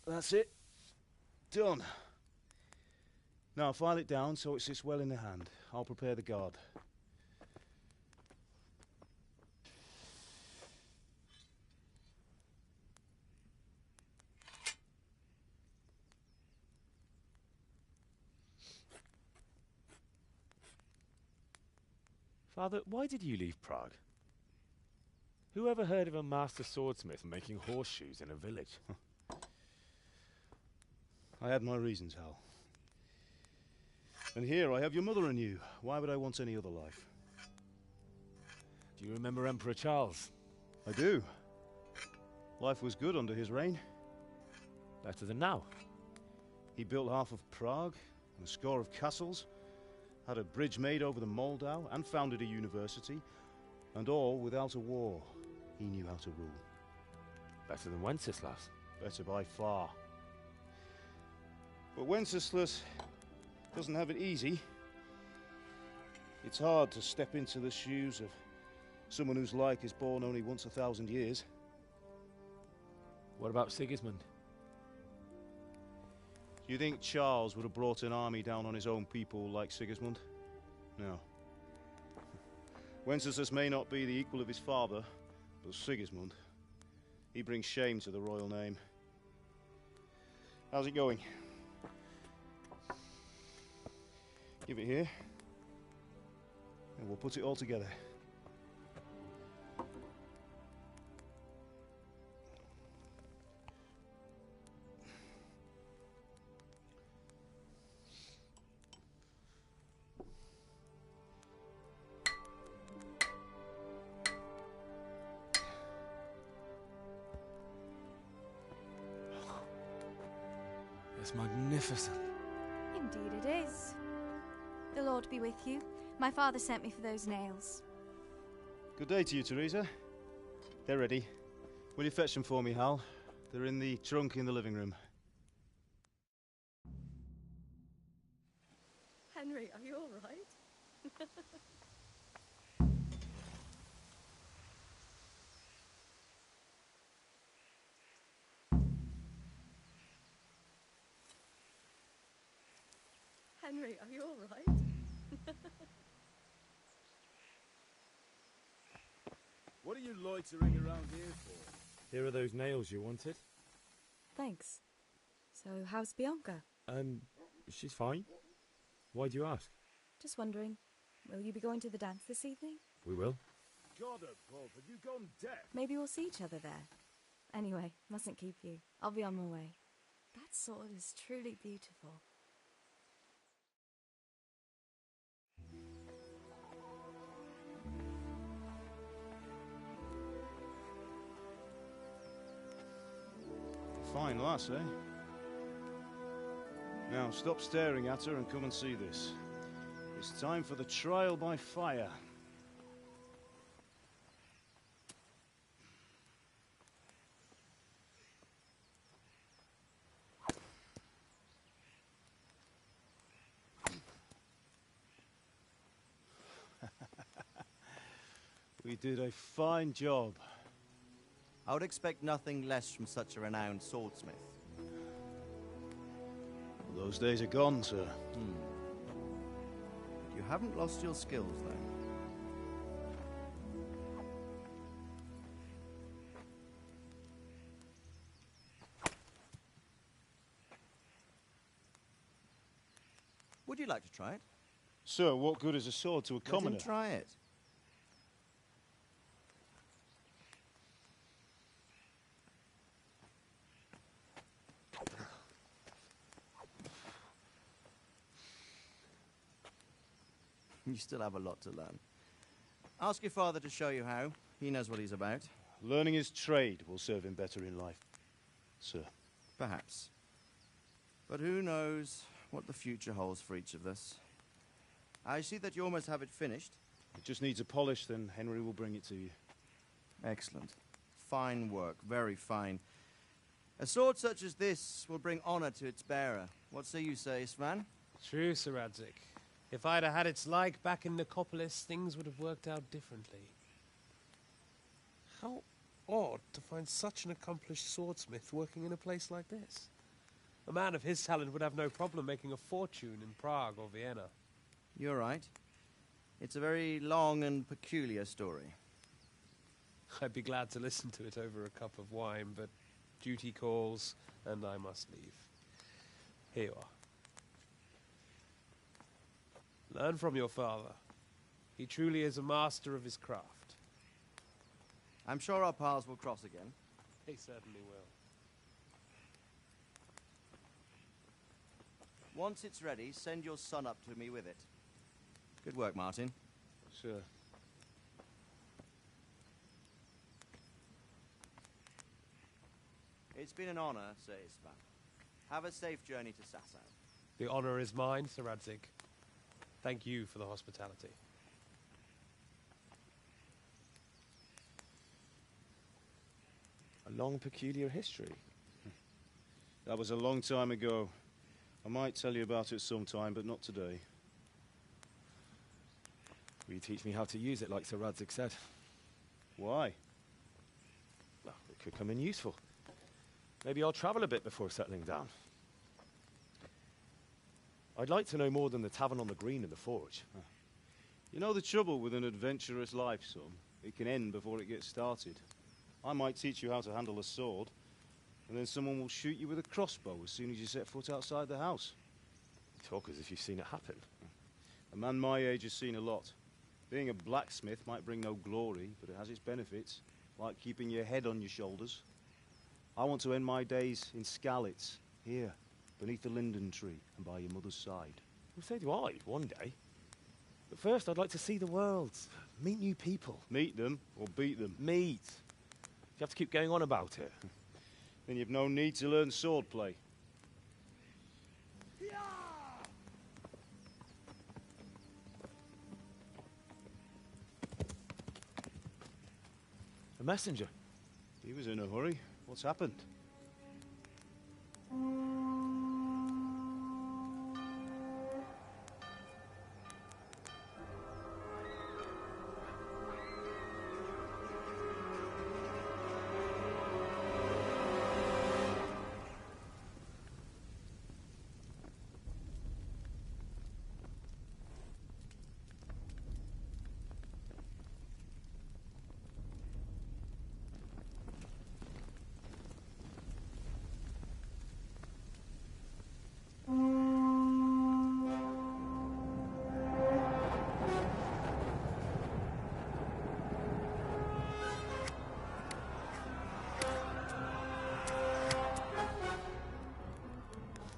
That's it. Done. Now file it down so it sits well in the hand. I'll prepare the guard. Father, why did you leave Prague? Who ever heard of a master swordsmith making horseshoes in a village? I had my reasons, Hal. And here I have your mother and you. Why would I want any other life? Do you remember Emperor Charles? I do. Life was good under his reign. Better than now. He built half of Prague and a score of castles, had a bridge made over the Moldau, and founded a university, and all without a war. He knew how to rule. Better than Wenceslas. Better by far. But Wenceslas doesn't have it easy. It's hard to step into the shoes of someone whose like is born only once 1,000 years. What about Sigismund? Do you think Charles would have brought an army down on his own people like Sigismund? No. Wenceslas may not be the equal of his father, but Sigismund, he brings shame to the royal name. How's it going? Give it here, and we'll put it all together. It's magnificent. Indeed it is. The Lord be with you. My father sent me for those nails. Good day to you, Teresa. They're ready. Will you fetch them for me, Hal? They're in the trunk in the living room. Henry, are you all right? Henry, are you all right? What are you loitering around here for? Here are those nails you wanted. Thanks. So, how's Bianca? She's fine. Why do you ask? Just wondering, will you be going to the dance this evening? We will. God above, have you gone deaf? Maybe we'll see each other there. Anyway, mustn't keep you. I'll be on my way. That sword is truly beautiful. Fine lass, eh? Now, stop staring at her and come and see this. It's time for the trial by fire. We did a fine job. I would expect nothing less from such a renowned swordsmith. Those days are gone, sir. You haven't lost your skills, though. Would you like to try it? Sir, what good is a sword to a commoner? Let him try it. You still have a lot to learn. Ask your father to show you how. He knows what he's about. Learning his trade will serve him better in life, sir. Perhaps. But who knows what the future holds for each of us. I see that you almost have it finished. It just needs a polish, then Henry will bring it to you. Excellent. Fine work, very fine. A sword such as this will bring honor to its bearer. What say you, Svan? True, Sir Radzik. If I'd have had its like back in Nicopolis, things would have worked out differently. How odd to find such an accomplished swordsmith working in a place like this. A man of his talent would have no problem making a fortune in Prague or Vienna. You're right. It's a very long and peculiar story. I'd be glad to listen to it over a cup of wine, but duty calls, and I must leave. Here you are. Learn from your father. He truly is a master of his craft. I'm sure our paths will cross again. They certainly will. Once it's ready, send your son up to me with it. Good work, Martin. Sure. It's been an honor, Sir Isvan. Have a safe journey to Sasau. The honor is mine, Sir Radzik. Thank you for the hospitality. A long, peculiar history. That was a long time ago. I might tell you about it sometime, but not today. Will you teach me how to use it like Sir Radzik said? Why? Well, it could come in useful. Maybe I'll travel a bit before settling down. I'd like to know more than the tavern on the green and the forge. You know the trouble with an adventurous life, son? It can end before it gets started. I might teach you how to handle a sword, and then someone will shoot you with a crossbow as soon as you set foot outside the house. You talk as if you've seen it happen. A man my age has seen a lot. Being a blacksmith might bring no glory, but it has its benefits, like keeping your head on your shoulders. I want to end my days in Skalitz, here, beneath the linden tree and by your mother's side. Well, so do I, one day. But first, I'd like to see the world, meet new people. Meet them or beat them? Meet. You have to keep going on about it. Then you've no need to learn swordplay. A messenger. He was in a hurry. What's happened?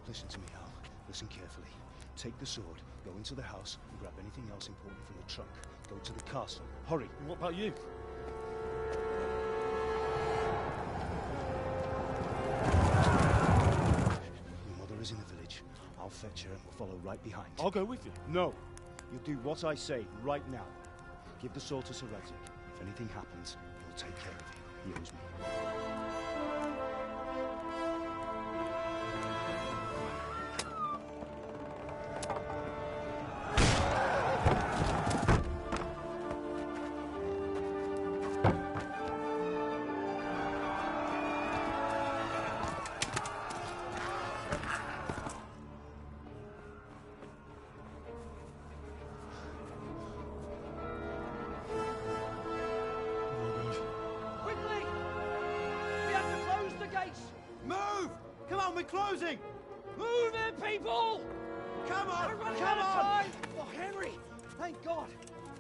Listen to me, Hal. Listen carefully. Take the sword, go into the house, and grab anything else important from the trunk. Go to the castle. Hurry. And what about you? fetch her and we'll follow right behind. I'll go with you. No. You'll do what I say right now. Give the sword to Sir Reddick. If anything happens, he'll take care of you. He owes me. Quickly! We have to close the gates! Move! Come on, we're closing! Move it, people! Come on! We're running Come out of on! time! Oh, Henry! Thank God!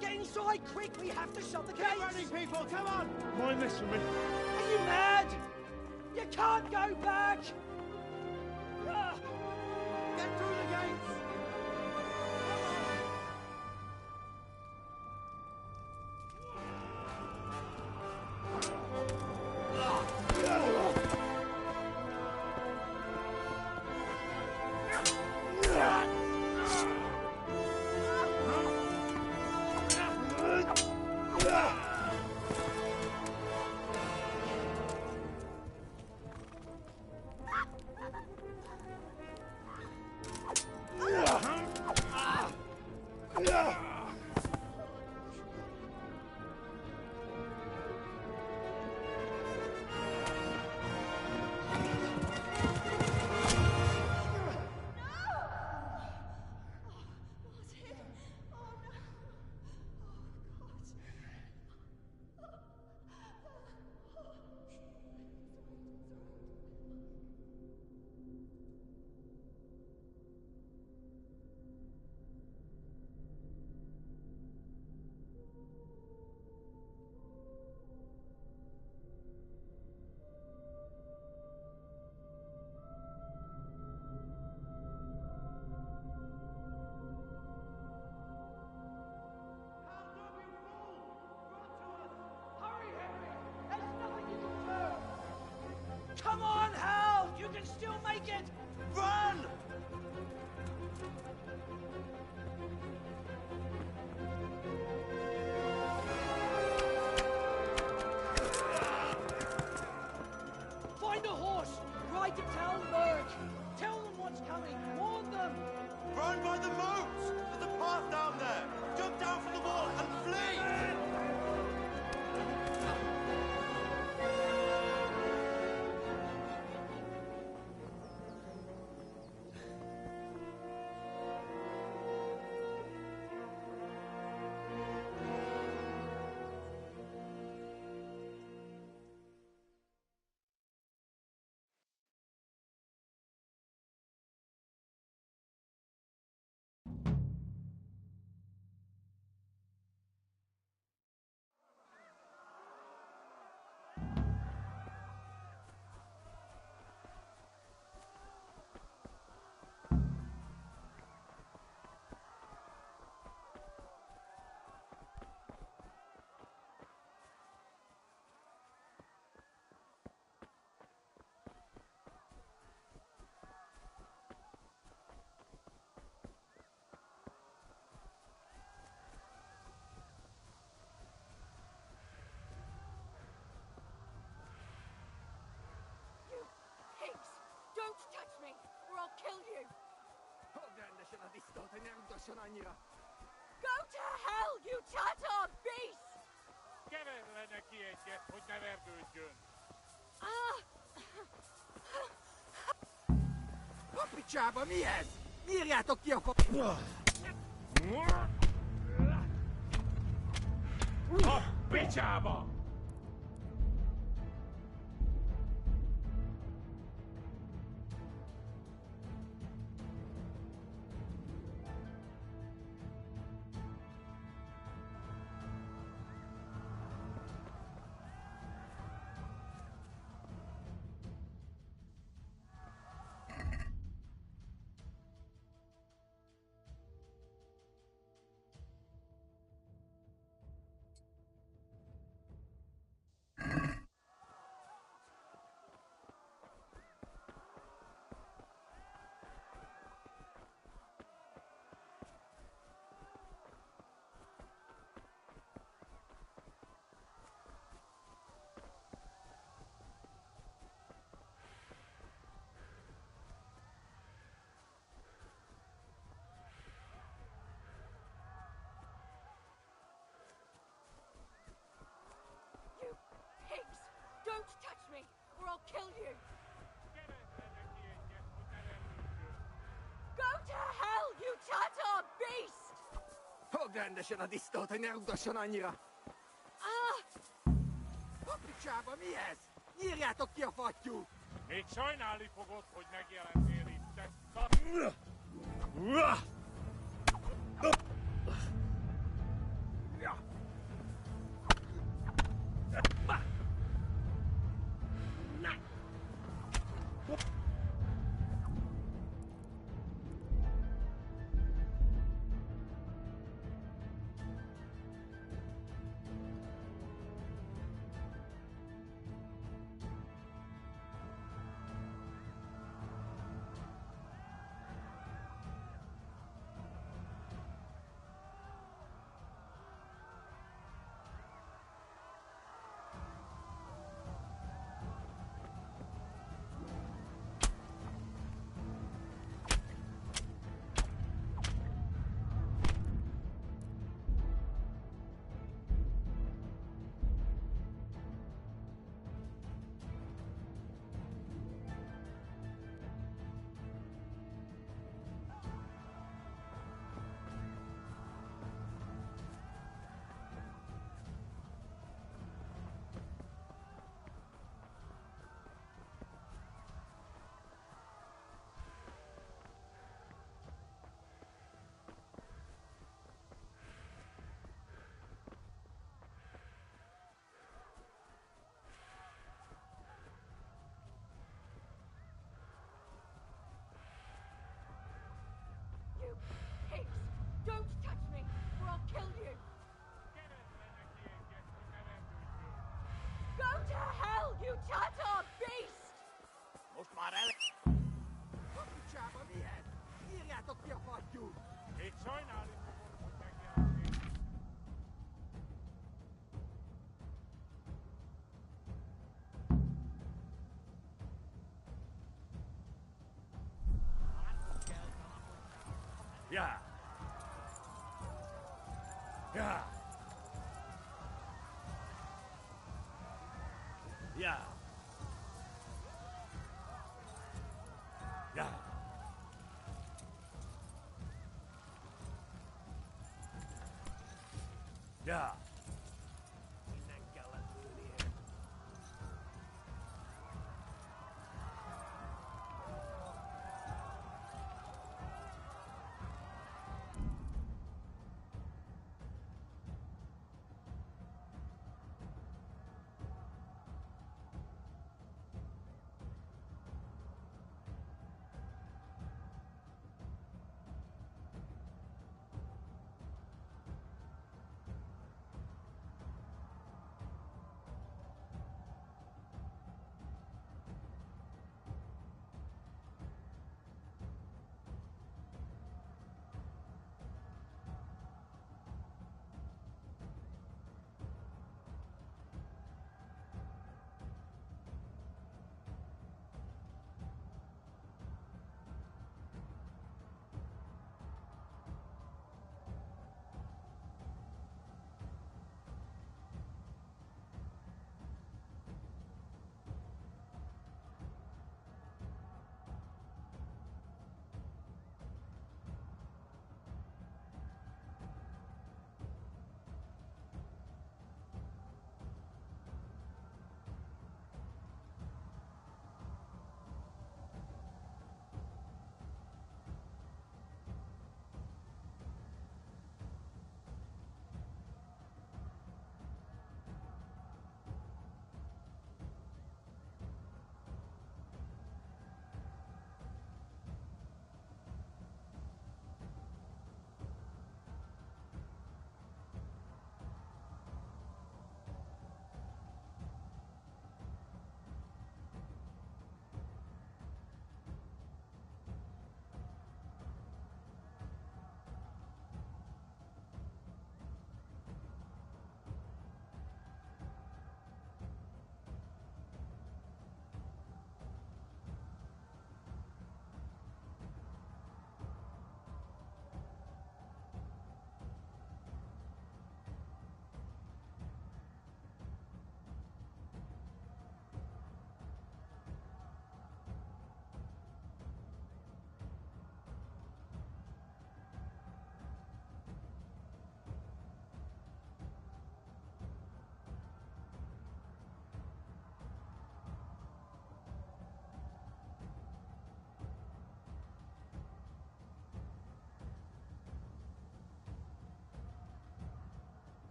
Get inside, quick! We have to shut the gates! Keep running, people! Come on! Mind this for me. Are you mad? You can't go back! Ah! Get through the gates! Come on, Hal! You can still make it! Run! Find a horse! Ride to Talmberg! Tell them what's coming! Warn them! Run by the moats! There's a path down there! Jump down from the wall and flee! Don't touch me, or I'll kill you! Go to hell, you Tatar beast! Picsába, mi ez? Írjátok ki a A picsába! rendesen a disznót, hogy ne rugdosson annyira. A picsába, mi ez? Nyírjátok ki a fattyút! Még sajnálni fogod, hogy megjelentél itt, te szat... You pigs! Don't touch me, or I'll kill you! Go to hell, you Tatar beast! Most már el... A picsába, mi ez? Nyírjátok ki a fattyút! Még sajnálni fogod, hogy megjelentél. Yeah. Yeah. Yeah. Yeah. Yeah.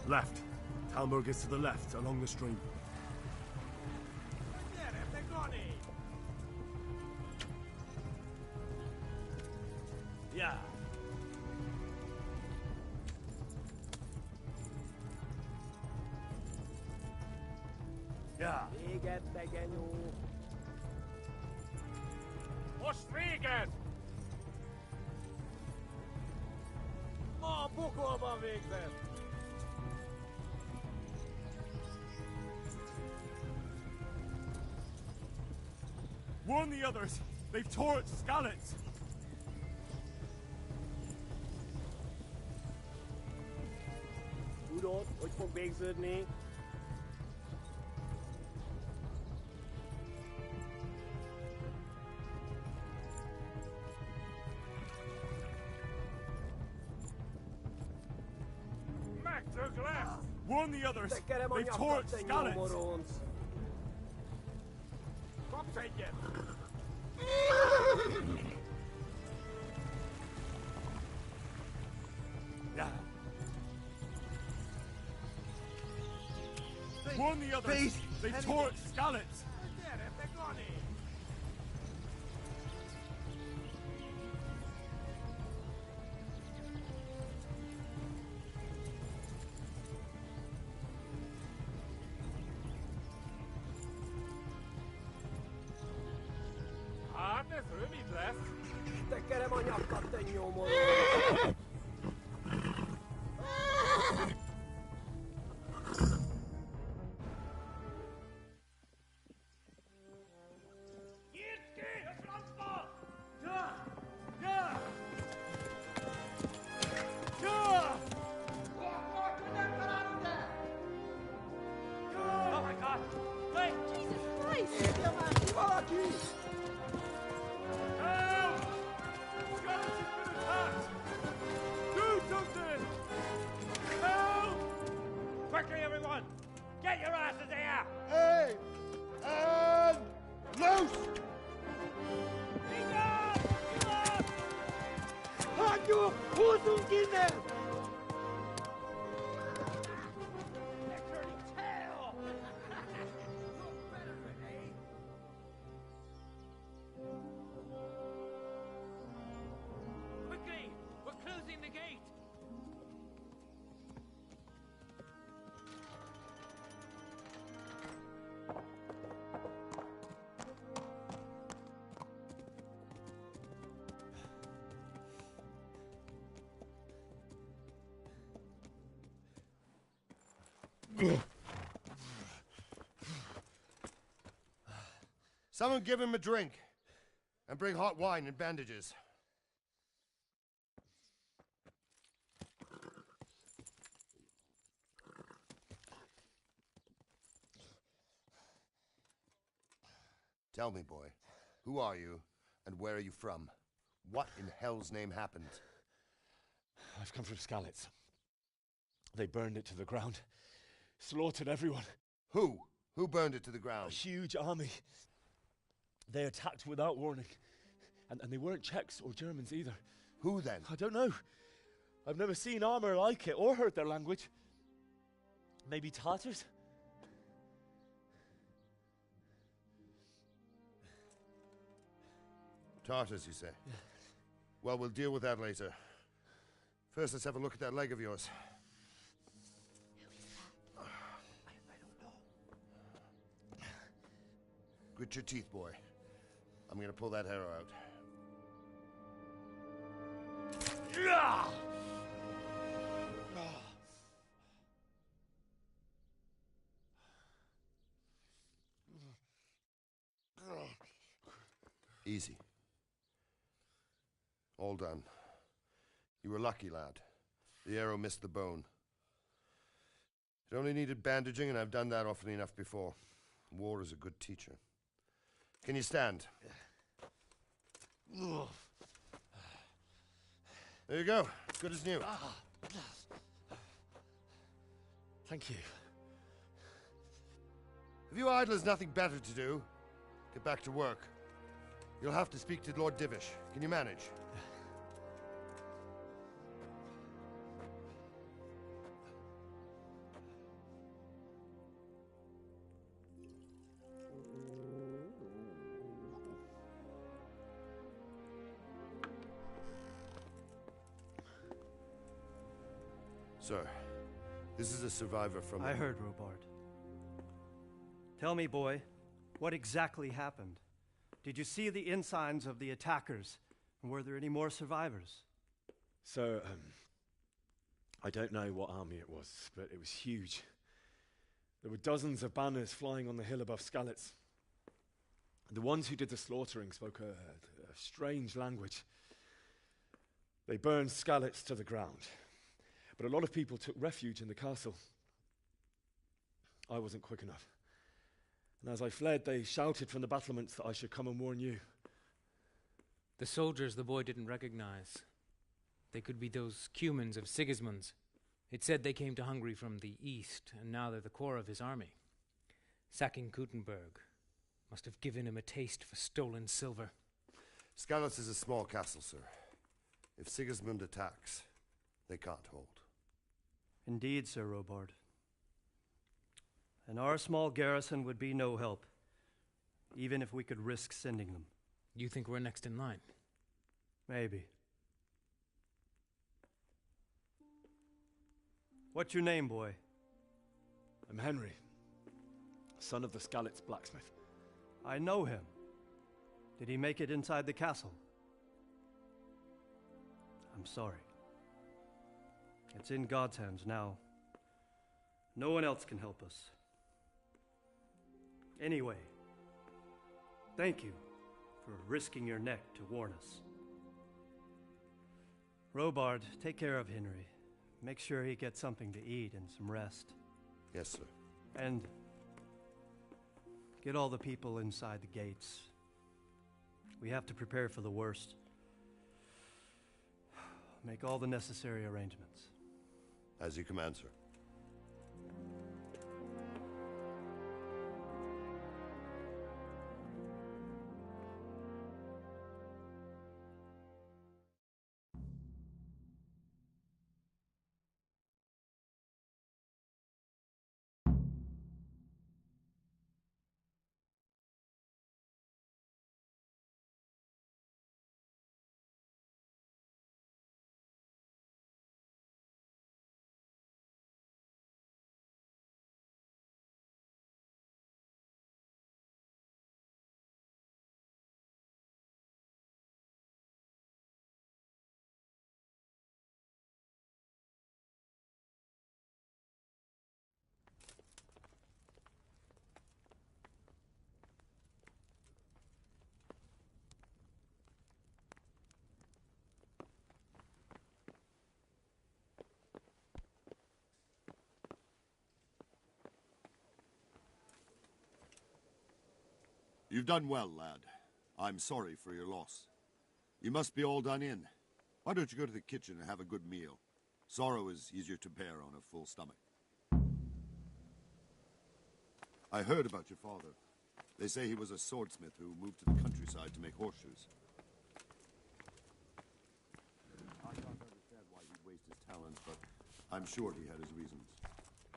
Left. Talmberg is to the left, along the stream. Yeah. Yeah. Ostvéget! Ma a pokolban végzett! Warn the others! They've tore its scallops! Tudod, hogy fog végződni? Megtök lesz! Warn the others! They've tore its scallops! Kapsz egyet! Yeah. Warn the others! They've tore its scallops! Gyere, te Gani! Hát ez rövid lesz! Tekerem a nyakat, te nyomorú! Oh my god! Wait! Jesus Christ! Valaki! Help! Skeleton's been attacked! Do something! Help! Quickly, everyone! Get your asses here! Hey! And loose! Hagyjuk! Húzzunk innen! Quickly! We're closing the gate! Someone give him a drink. And bring hot wine and bandages. Tell me, boy, who are you and where are you from? What in hell's name happened? I've come from Skalitz. They burned it to the ground. Slaughtered everyone. Who? Who burned it to the ground? A huge army. They attacked without warning. And they weren't Czechs or Germans either. Who then? I don't know. I've never seen armor like it or heard their language. Maybe Tatars? Tartars, you say? Yeah. Well, we'll deal with that later. First, let's have a look at that leg of yours. Grit your teeth, boy. I'm gonna pull that arrow out. Easy. All done. You were lucky, lad. The arrow missed the bone. It only needed bandaging, and I've done that often enough before. War is a good teacher. Can you stand? There you go. Good as new. Thank you. Have you idlers nothing better to do? Get back to work. You'll have to speak to Lord Divish. Can you manage? Sir, this is a survivor from... I heard, Robard. Tell me, boy, what exactly happened? Did you see the ensigns of the attackers? And were there any more survivors? So, I don't know what army it was, but it was huge. There were dozens of banners flying on the hill above Skalitz. The ones who did the slaughtering spoke a strange language. They burned Skalitz to the ground, but a lot of people took refuge in the castle. I wasn't quick enough. And as I fled, they shouted from the battlements that I should come and warn you. The soldiers the boy didn't recognize. They could be those Cumans of Sigismund's. It said they came to Hungary from the east, and now they're the core of his army. Sacking Gutenberg must have given him a taste for stolen silver. Skalitz is a small castle, sir. If Sigismund attacks, they can't hold. Indeed, Sir Robard. And our small garrison would be no help, even if we could risk sending them. You think we're next in line? Maybe. What's your name, boy? I'm Henry, son of the Skalitz blacksmith. I know him. Did he make it inside the castle? I'm sorry. It's in God's hands now. No one else can help us. Anyway, thank you for risking your neck to warn us. Robard, take care of Henry. Make sure he gets something to eat and some rest. Yes, sir. And get all the people inside the gates. We have to prepare for the worst. Make all the necessary arrangements. As you command, sir. You've done well, lad. I'm sorry for your loss. You must be all done in. Why don't you go to the kitchen and have a good meal? Sorrow is easier to bear on a full stomach. I heard about your father. They say he was a swordsmith who moved to the countryside to make horseshoes. I can't understand why he'd waste his talents, but I'm sure he had his reasons.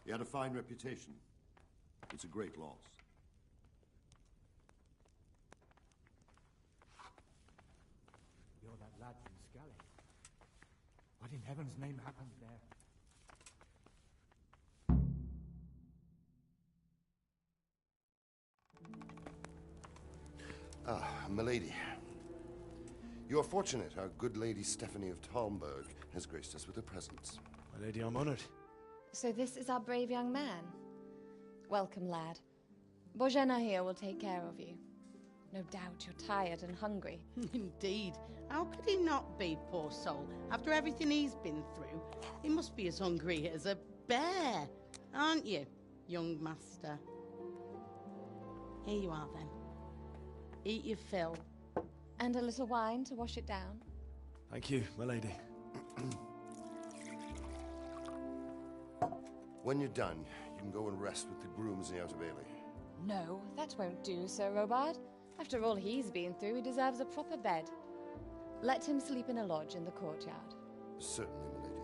He had a fine reputation. It's a great loss. You're that lad from Scully. What in heaven's name happened there? Ah, milady. You are fortunate our good lady Stephanie of Talmberg has graced us with her presence. My lady, I'm honored. So this is our brave young man. Welcome, lad. Bozhena here will take care of you. No doubt you're tired and hungry. Indeed. How could he not be, poor soul? After everything he's been through, he must be as hungry as a bear, aren't you, young master? Here you are, then. Eat your fill. And a little wine to wash it down. Thank you, my lady. When you're done, you can go and rest with the grooms in the Outer Bailey. No, that won't do, Sir Robard. After all he's been through, he deserves a proper bed. Let him sleep in a lodge in the courtyard. Certainly, milady.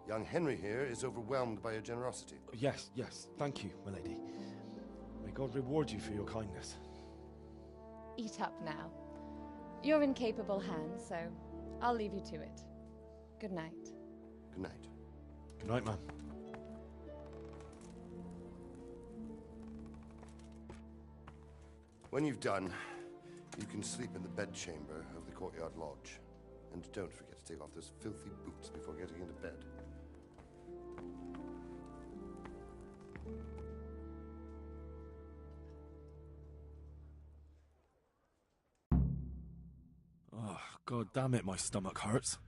Young Henry here is overwhelmed by your generosity. Yes, yes. Thank you, my lady. May God reward you for your kindness. Eat up now. You're in capable hands, so I'll leave you to it. Good night. Good night. Good night, man. When you've done, you can sleep in the bedchamber of the courtyard lodge. And don't forget to take off those filthy boots before getting into bed. Oh, god damn it, my stomach hurts.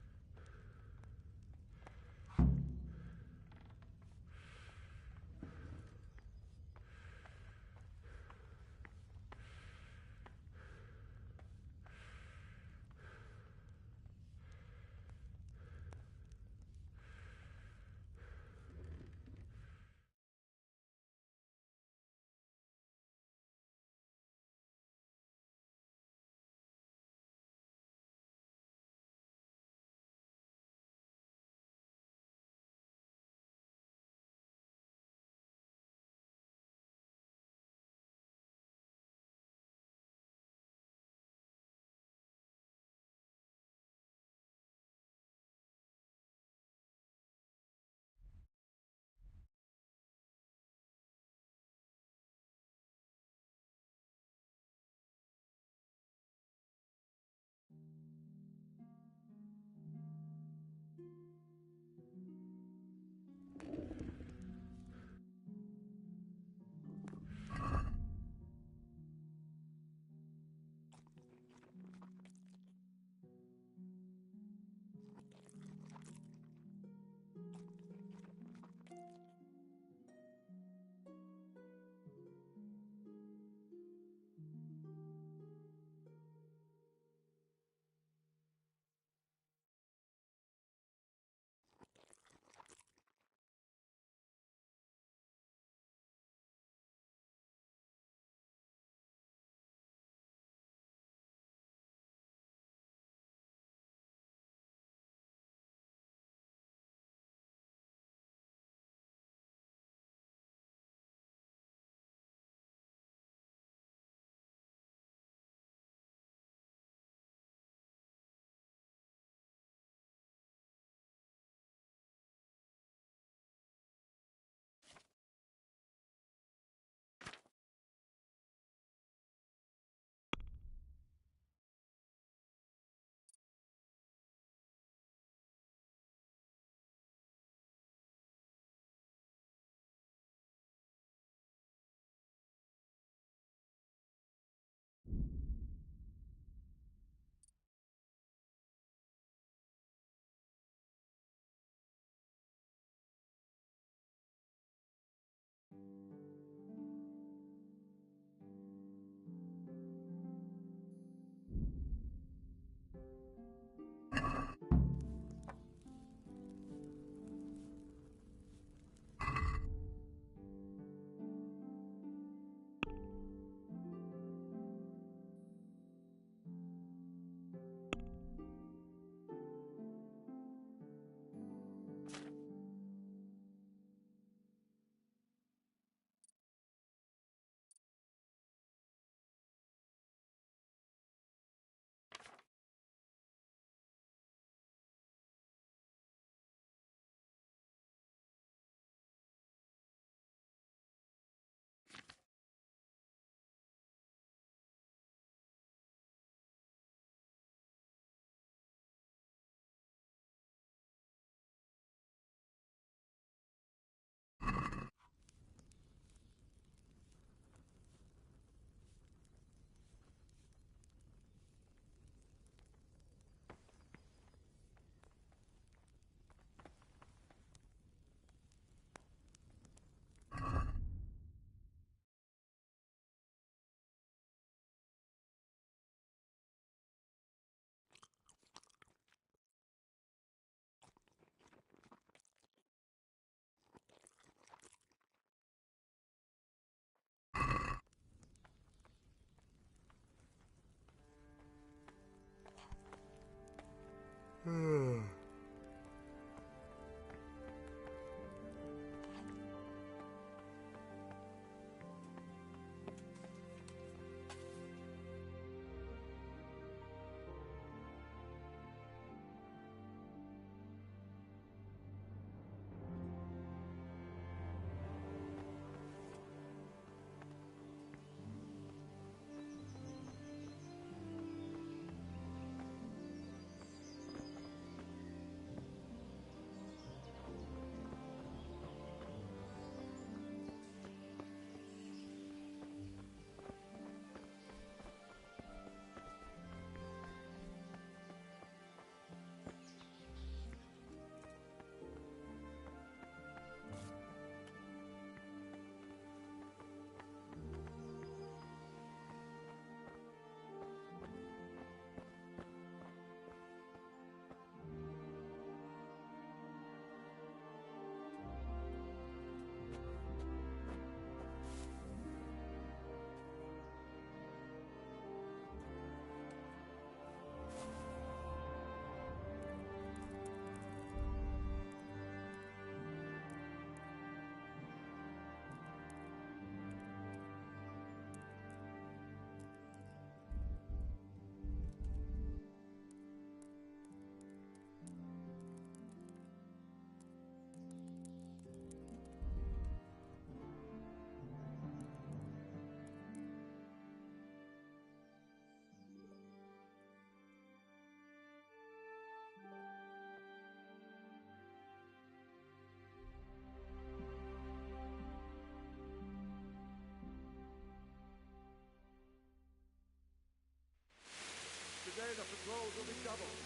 day, the patrols will be doubled.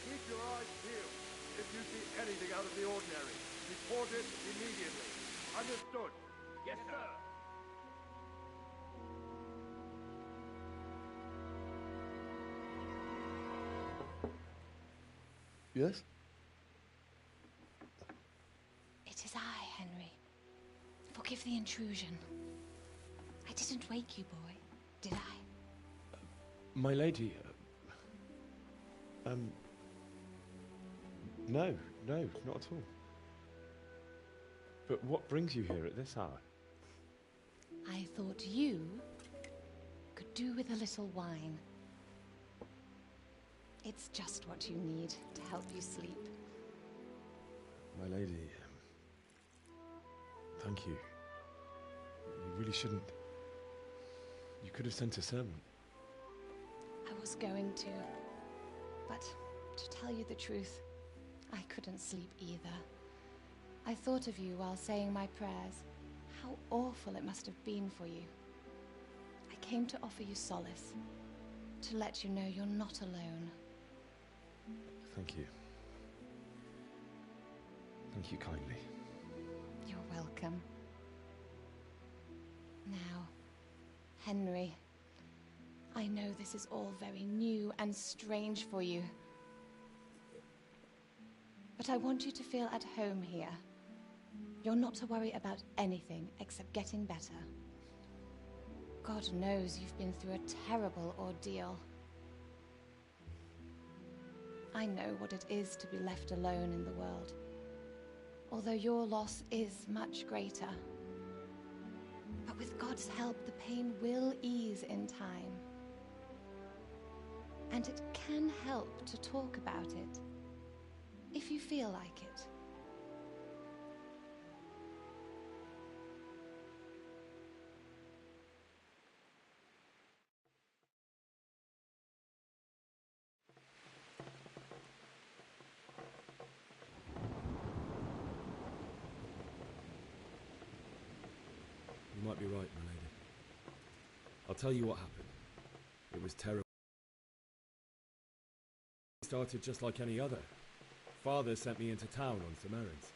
Keep your eyes peeled. If you see anything out of the ordinary, report it immediately. Understood? Yes, sir. Yes? It is I, Henry. Forgive the intrusion. I didn't wake you, boy, did I? My lady, no, not at all. But what brings you here at this hour? I thought you could do with a little wine. It's just what you need to help you sleep. My lady, thank you. You really shouldn't. You could have sent a servant. I was going to, but to tell you the truth, I couldn't sleep either. I thought of you while saying my prayers. How awful it must have been for you. I came to offer you solace, to let you know you're not alone. Thank you. Thank you kindly. You're welcome. Now, Henry, I know this is all very new and strange for you, but I want you to feel at home here. You're not to worry about anything except getting better. God knows you've been through a terrible ordeal. I know what it is to be left alone in the world, although your loss is much greater. But with God's help, the pain will ease in time. And it can help to talk about it, if you feel like it. You might be right, my lady. I'll tell you what happened. It was terrible. It started just like any other. Father sent me into town on some errands.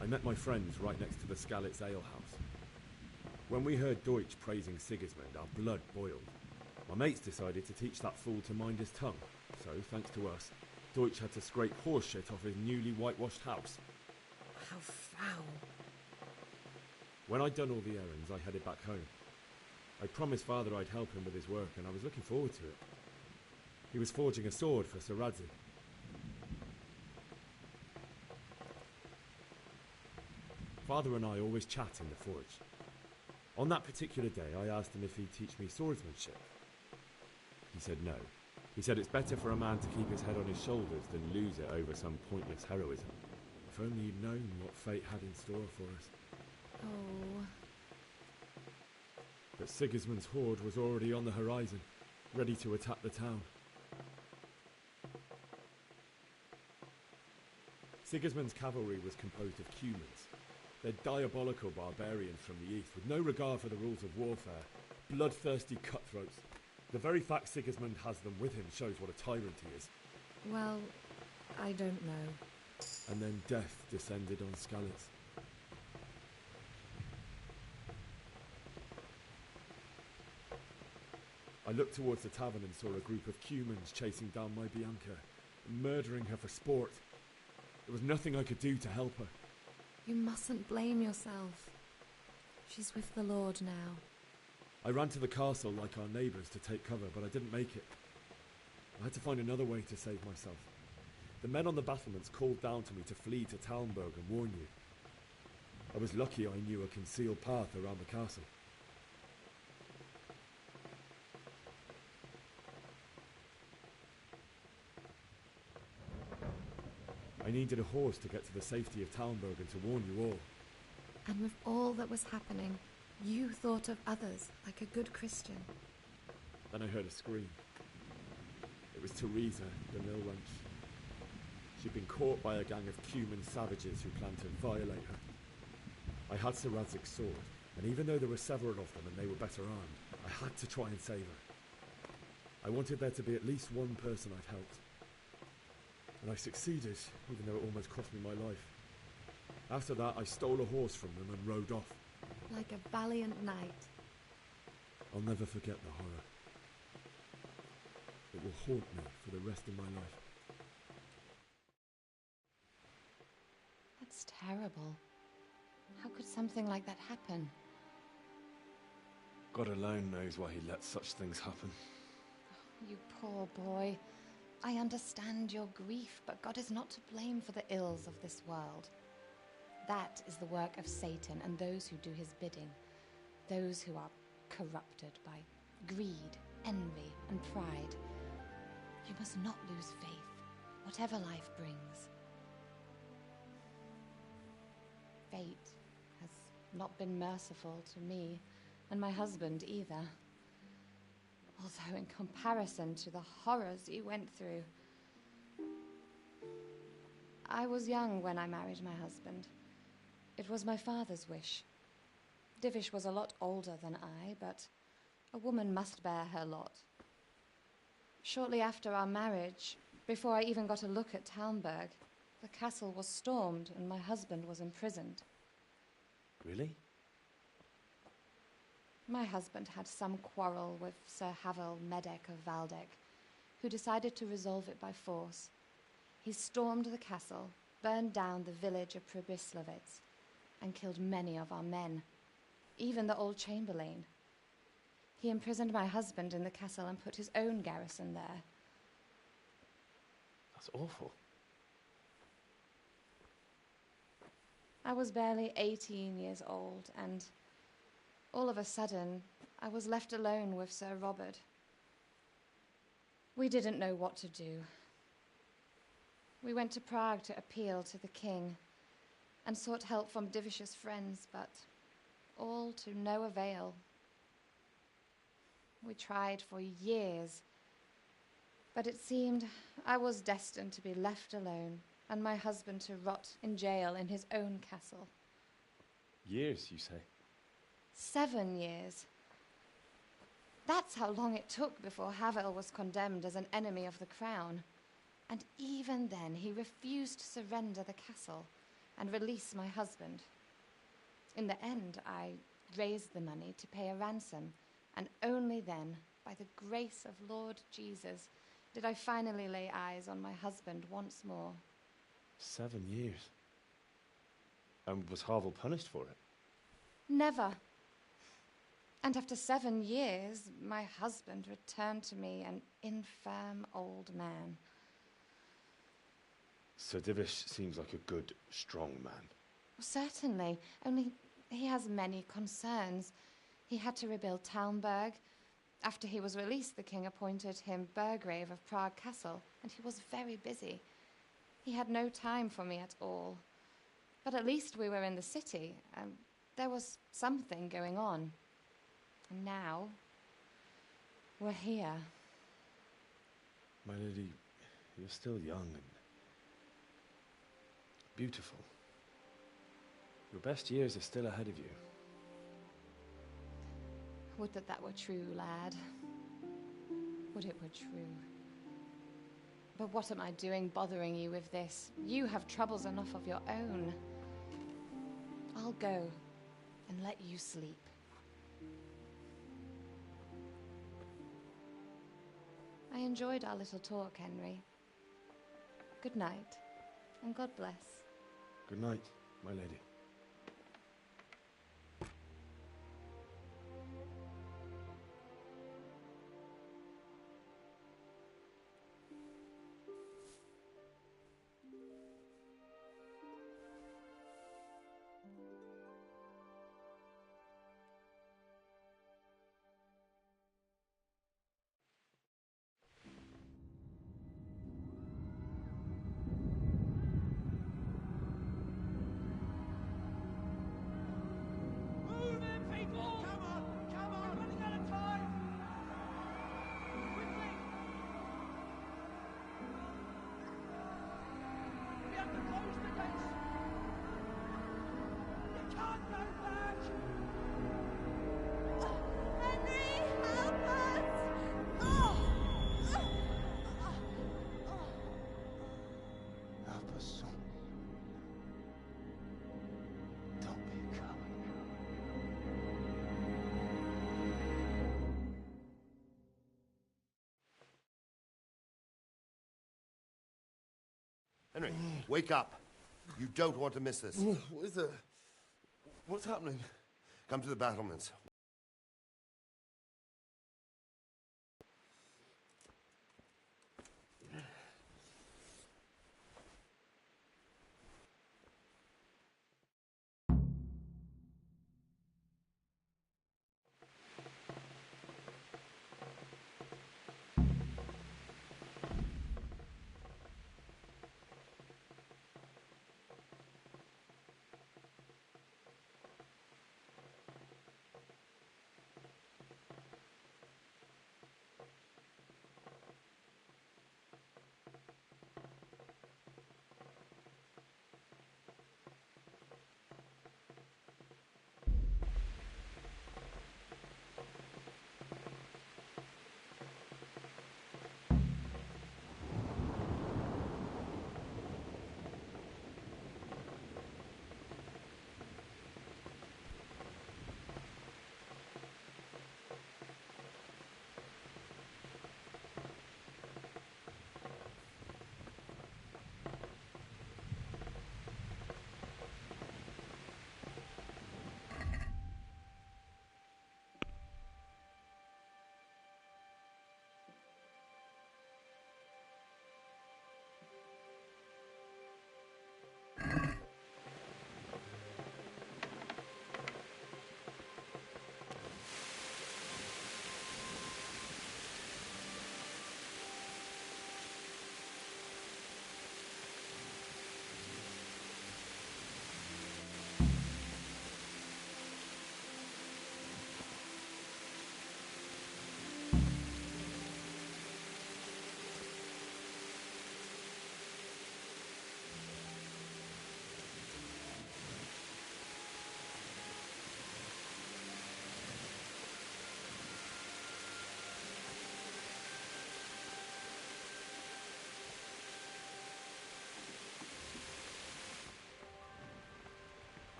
I met my friends right next to the Skalitz ale house. When we heard Deutsch praising Sigismund, our blood boiled. My mates decided to teach that fool to mind his tongue, so, thanks to us, Deutsch had to scrape horse shit off his newly whitewashed house. How foul. When I'd done all the errands, I headed back home. I promised Father I'd help him with his work, and I was looking forward to it. He was forging a sword for Sir Radzi. Father and I always chat in the forge. On that particular day, I asked him if he'd teach me swordsmanship. He said no. He said it's better for a man to keep his head on his shoulders than lose it over some pointless heroism. If only he'd known what fate had in store for us. Oh. But Sigismund's horde was already on the horizon, ready to attack the town. Sigismund's cavalry was composed of Cumans. They're diabolical barbarians from the east, with no regard for the rules of warfare, bloodthirsty cutthroats. The very fact Sigismund has them with him shows what a tyrant he is. Well, I don't know. And then death descended on Skalitz. I looked towards the tavern and saw a group of Cumans chasing down my Bianca, murdering her for sport. There was nothing I could do to help her. You mustn't blame yourself. She's with the Lord now. I ran to the castle like our neighbours to take cover, but I didn't make it. I had to find another way to save myself. The men on the battlements called down to me to flee to Talmberg and warn you. I was lucky I knew a concealed path around the castle. I needed a horse to get to the safety of Talmberg and to warn you all. And with all that was happening, you thought of others like a good Christian. Then I heard a scream. It was Teresa, the mill wench. She'd been caught by a gang of Cuman savages who planned to violate her. I had Sir Radzig's sword, and even though there were several of them and they were better armed, I had to try and save her. I wanted there to be at least one person I'd helped. And I succeeded, even though it almost cost me my life. After that, I stole a horse from them and rode off. Like a valiant knight. I'll never forget the horror. It will haunt me for the rest of my life. That's terrible. How could something like that happen? God alone knows why he lets such things happen. You poor boy. I understand your grief, but God is not to blame for the ills of this world. That is the work of Satan and those who do his bidding. Those who are corrupted by greed, envy, and pride. You must not lose faith, whatever life brings. Fate has not been merciful to me, and my husband either. Although in comparison to the horrors you went through. I was young when I married my husband. It was my father's wish. Divish was a lot older than I, but a woman must bear her lot. Shortly after our marriage, before I even got a look at Talmberg, the castle was stormed and my husband was imprisoned. Really? My husband had some quarrel with Sir Havel Medek of Valdek, who decided to resolve it by force. He stormed the castle, burned down the village of Pribyslavitz, and killed many of our men, even the old chamberlain. He imprisoned my husband in the castle and put his own garrison there. That's awful. I was barely 18 years old, and all of a sudden, I was left alone with Sir Robert. We didn't know what to do. We went to Prague to appeal to the king and sought help from Divish's friends, but all to no avail. We tried for years, but it seemed I was destined to be left alone and my husband to rot in jail in his own castle. Years, you say? 7 years. That's how long it took before Havel was condemned as an enemy of the crown. And even then, he refused to surrender the castle and release my husband. In the end, I raised the money to pay a ransom, and only then, by the grace of Lord Jesus, did I finally lay eyes on my husband once more. 7 years? And was Havel punished for it? Never. And after 7 years, my husband returned to me an infirm old man. Sir Divish seems like a good, strong man. Certainly, only he has many concerns. He had to rebuild Talmberg. After he was released, the king appointed him Burgrave of Prague Castle, and he was very busy. He had no time for me at all. But at least we were in the city, and there was something going on. And now, we're here. My lady, you're still young and beautiful. Your best years are still ahead of you. Would that that were true, lad. Would it were true. But what am I doing bothering you with this? You have troubles enough of your own. I'll go and let you sleep. I enjoyed our little talk, Henry. Good night, and God bless. Good night, my lady. Henry, wake up. You don't want to miss this. What is it? What's happening? Come to the battlements.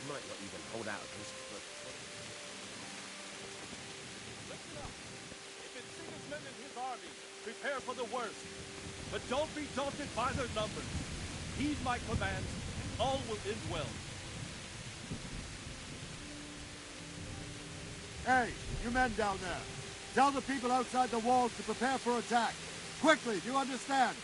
Might not even hold out against it, but... Listen up. If it's Sigismund and his army, prepare for the worst. But don't be daunted by their numbers. Heed my commands, and all will end well. Hey, you men down there. Tell the people outside the walls to prepare for attack. Quickly, do you understand?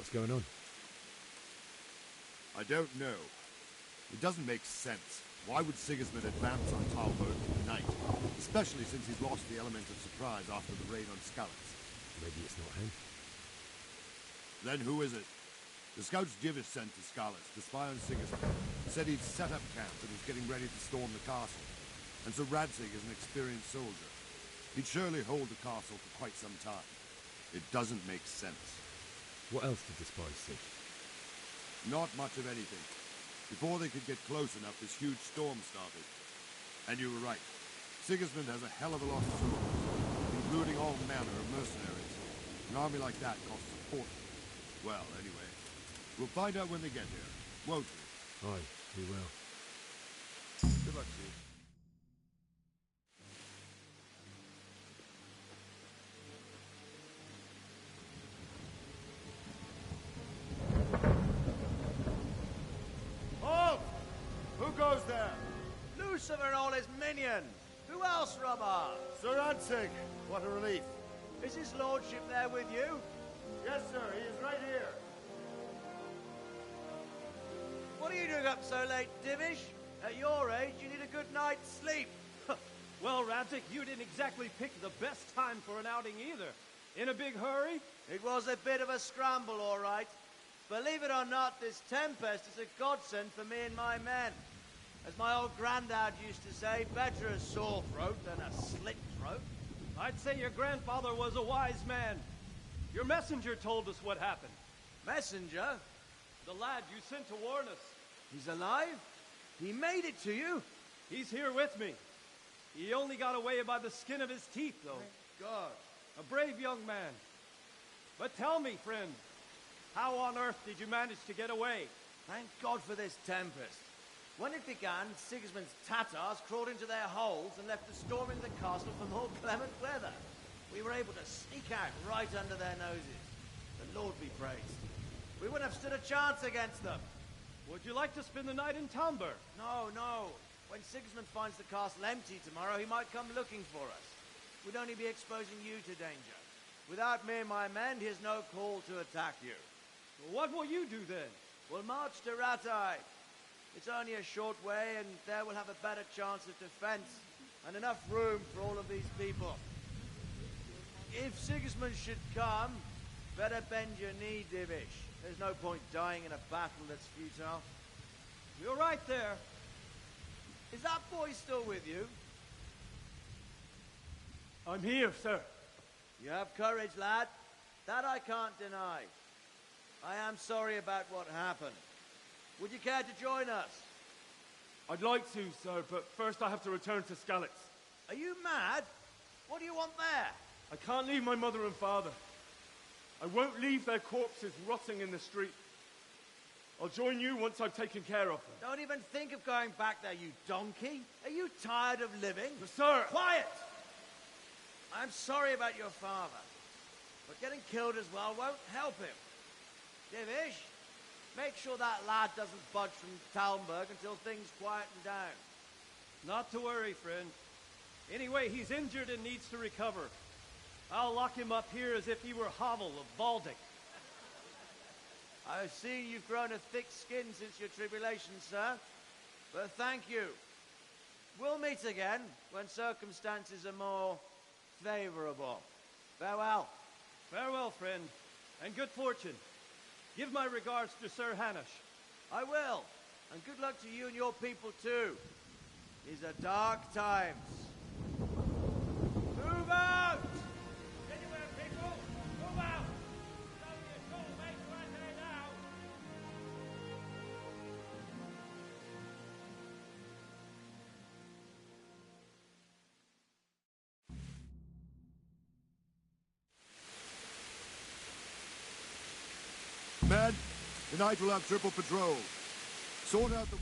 What's going on? I don't know. It doesn't make sense. Why would Sigismund advance on Talbot tonight? Especially since he's lost the element of surprise after the raid on Skalitz. Maybe it's not him. Then who is it? The scouts Divish sent to Skalitz to spy on Sigismund. Said he'd set up camp and was getting ready to storm the castle. And so Radzig is an experienced soldier. He'd surely hold the castle for quite some time. It doesn't make sense. What else did the spies see? Not much of anything. Before they could get close enough, this huge storm started. And you were right. Sigismund has a hell of a lot of soldiers, including all manner of mercenaries. An army like that costs a fortune. Well, anyway, we'll find out when they get here, won't we? Aye, we will. Good luck to you. Minion! Who else, Robber? Sir Ansig, what a relief. Is his lordship there with you? Yes, sir, he is right here. What are you doing up so late, Divish? At your age, you need a good night's sleep. Well, Radzik, you didn't exactly pick the best time for an outing either. In a big hurry? It was a bit of a scramble, all right. Believe it or not, this tempest is a godsend for me and my men. As my old granddad used to say, better a sore throat than a slit throat. I'd say your grandfather was a wise man. Your messenger told us what happened. Messenger? The lad you sent to warn us. He's alive? He made it to you? He's here with me. He only got away by the skin of his teeth, though. Thank God. A brave young man. But tell me, friend, how on earth did you manage to get away? Thank God for this tempest. When it began, Sigismund's Tatars crawled into their holes and left the storming the castle for more clement weather. We were able to sneak out right under their noses. The Lord be praised. We wouldn't have stood a chance against them. Would you like to spend the night in Talmberg? No, no. When Sigismund finds the castle empty tomorrow, he might come looking for us. We'd only be exposing you to danger. Without me and my men, he has no call to attack you. Well, what will you do then? We'll march to Ratai. It's only a short way, and there we'll have a better chance of defense, and enough room for all of these people. If Sigismund should come, better bend your knee, Divish. There's no point dying in a battle that's futile. You're right there. Is that boy still with you? I'm here, sir. You have courage, lad. That I can't deny. I am sorry about what happened. Would you care to join us? I'd like to, sir, but first I have to return to Skalitz. Are you mad? What do you want there? I can't leave my mother and father. I won't leave their corpses rotting in the street. I'll join you once I've taken care of them. Don't even think of going back there, you donkey. Are you tired of living? But sir! Quiet! I'm sorry about your father, but getting killed as well won't help him. Divish, make sure that lad doesn't budge from Talmberg until things quieten down. Not to worry, friend. Anyway, he's injured and needs to recover. I'll lock him up here as if he were Havel of Baldic. I've seen you've grown a thick skin since your tribulation, sir. But thank you. We'll meet again when circumstances are more favorable. Farewell. Farewell, friend, and good fortune. Give my regards to Sir Hanush. I will. And good luck to you and your people, too. These are dark times. Move out! Anywhere, people! Move out! It's only a short way to Ratai now! Men, tonight we'll have triple patrol. Sort out the...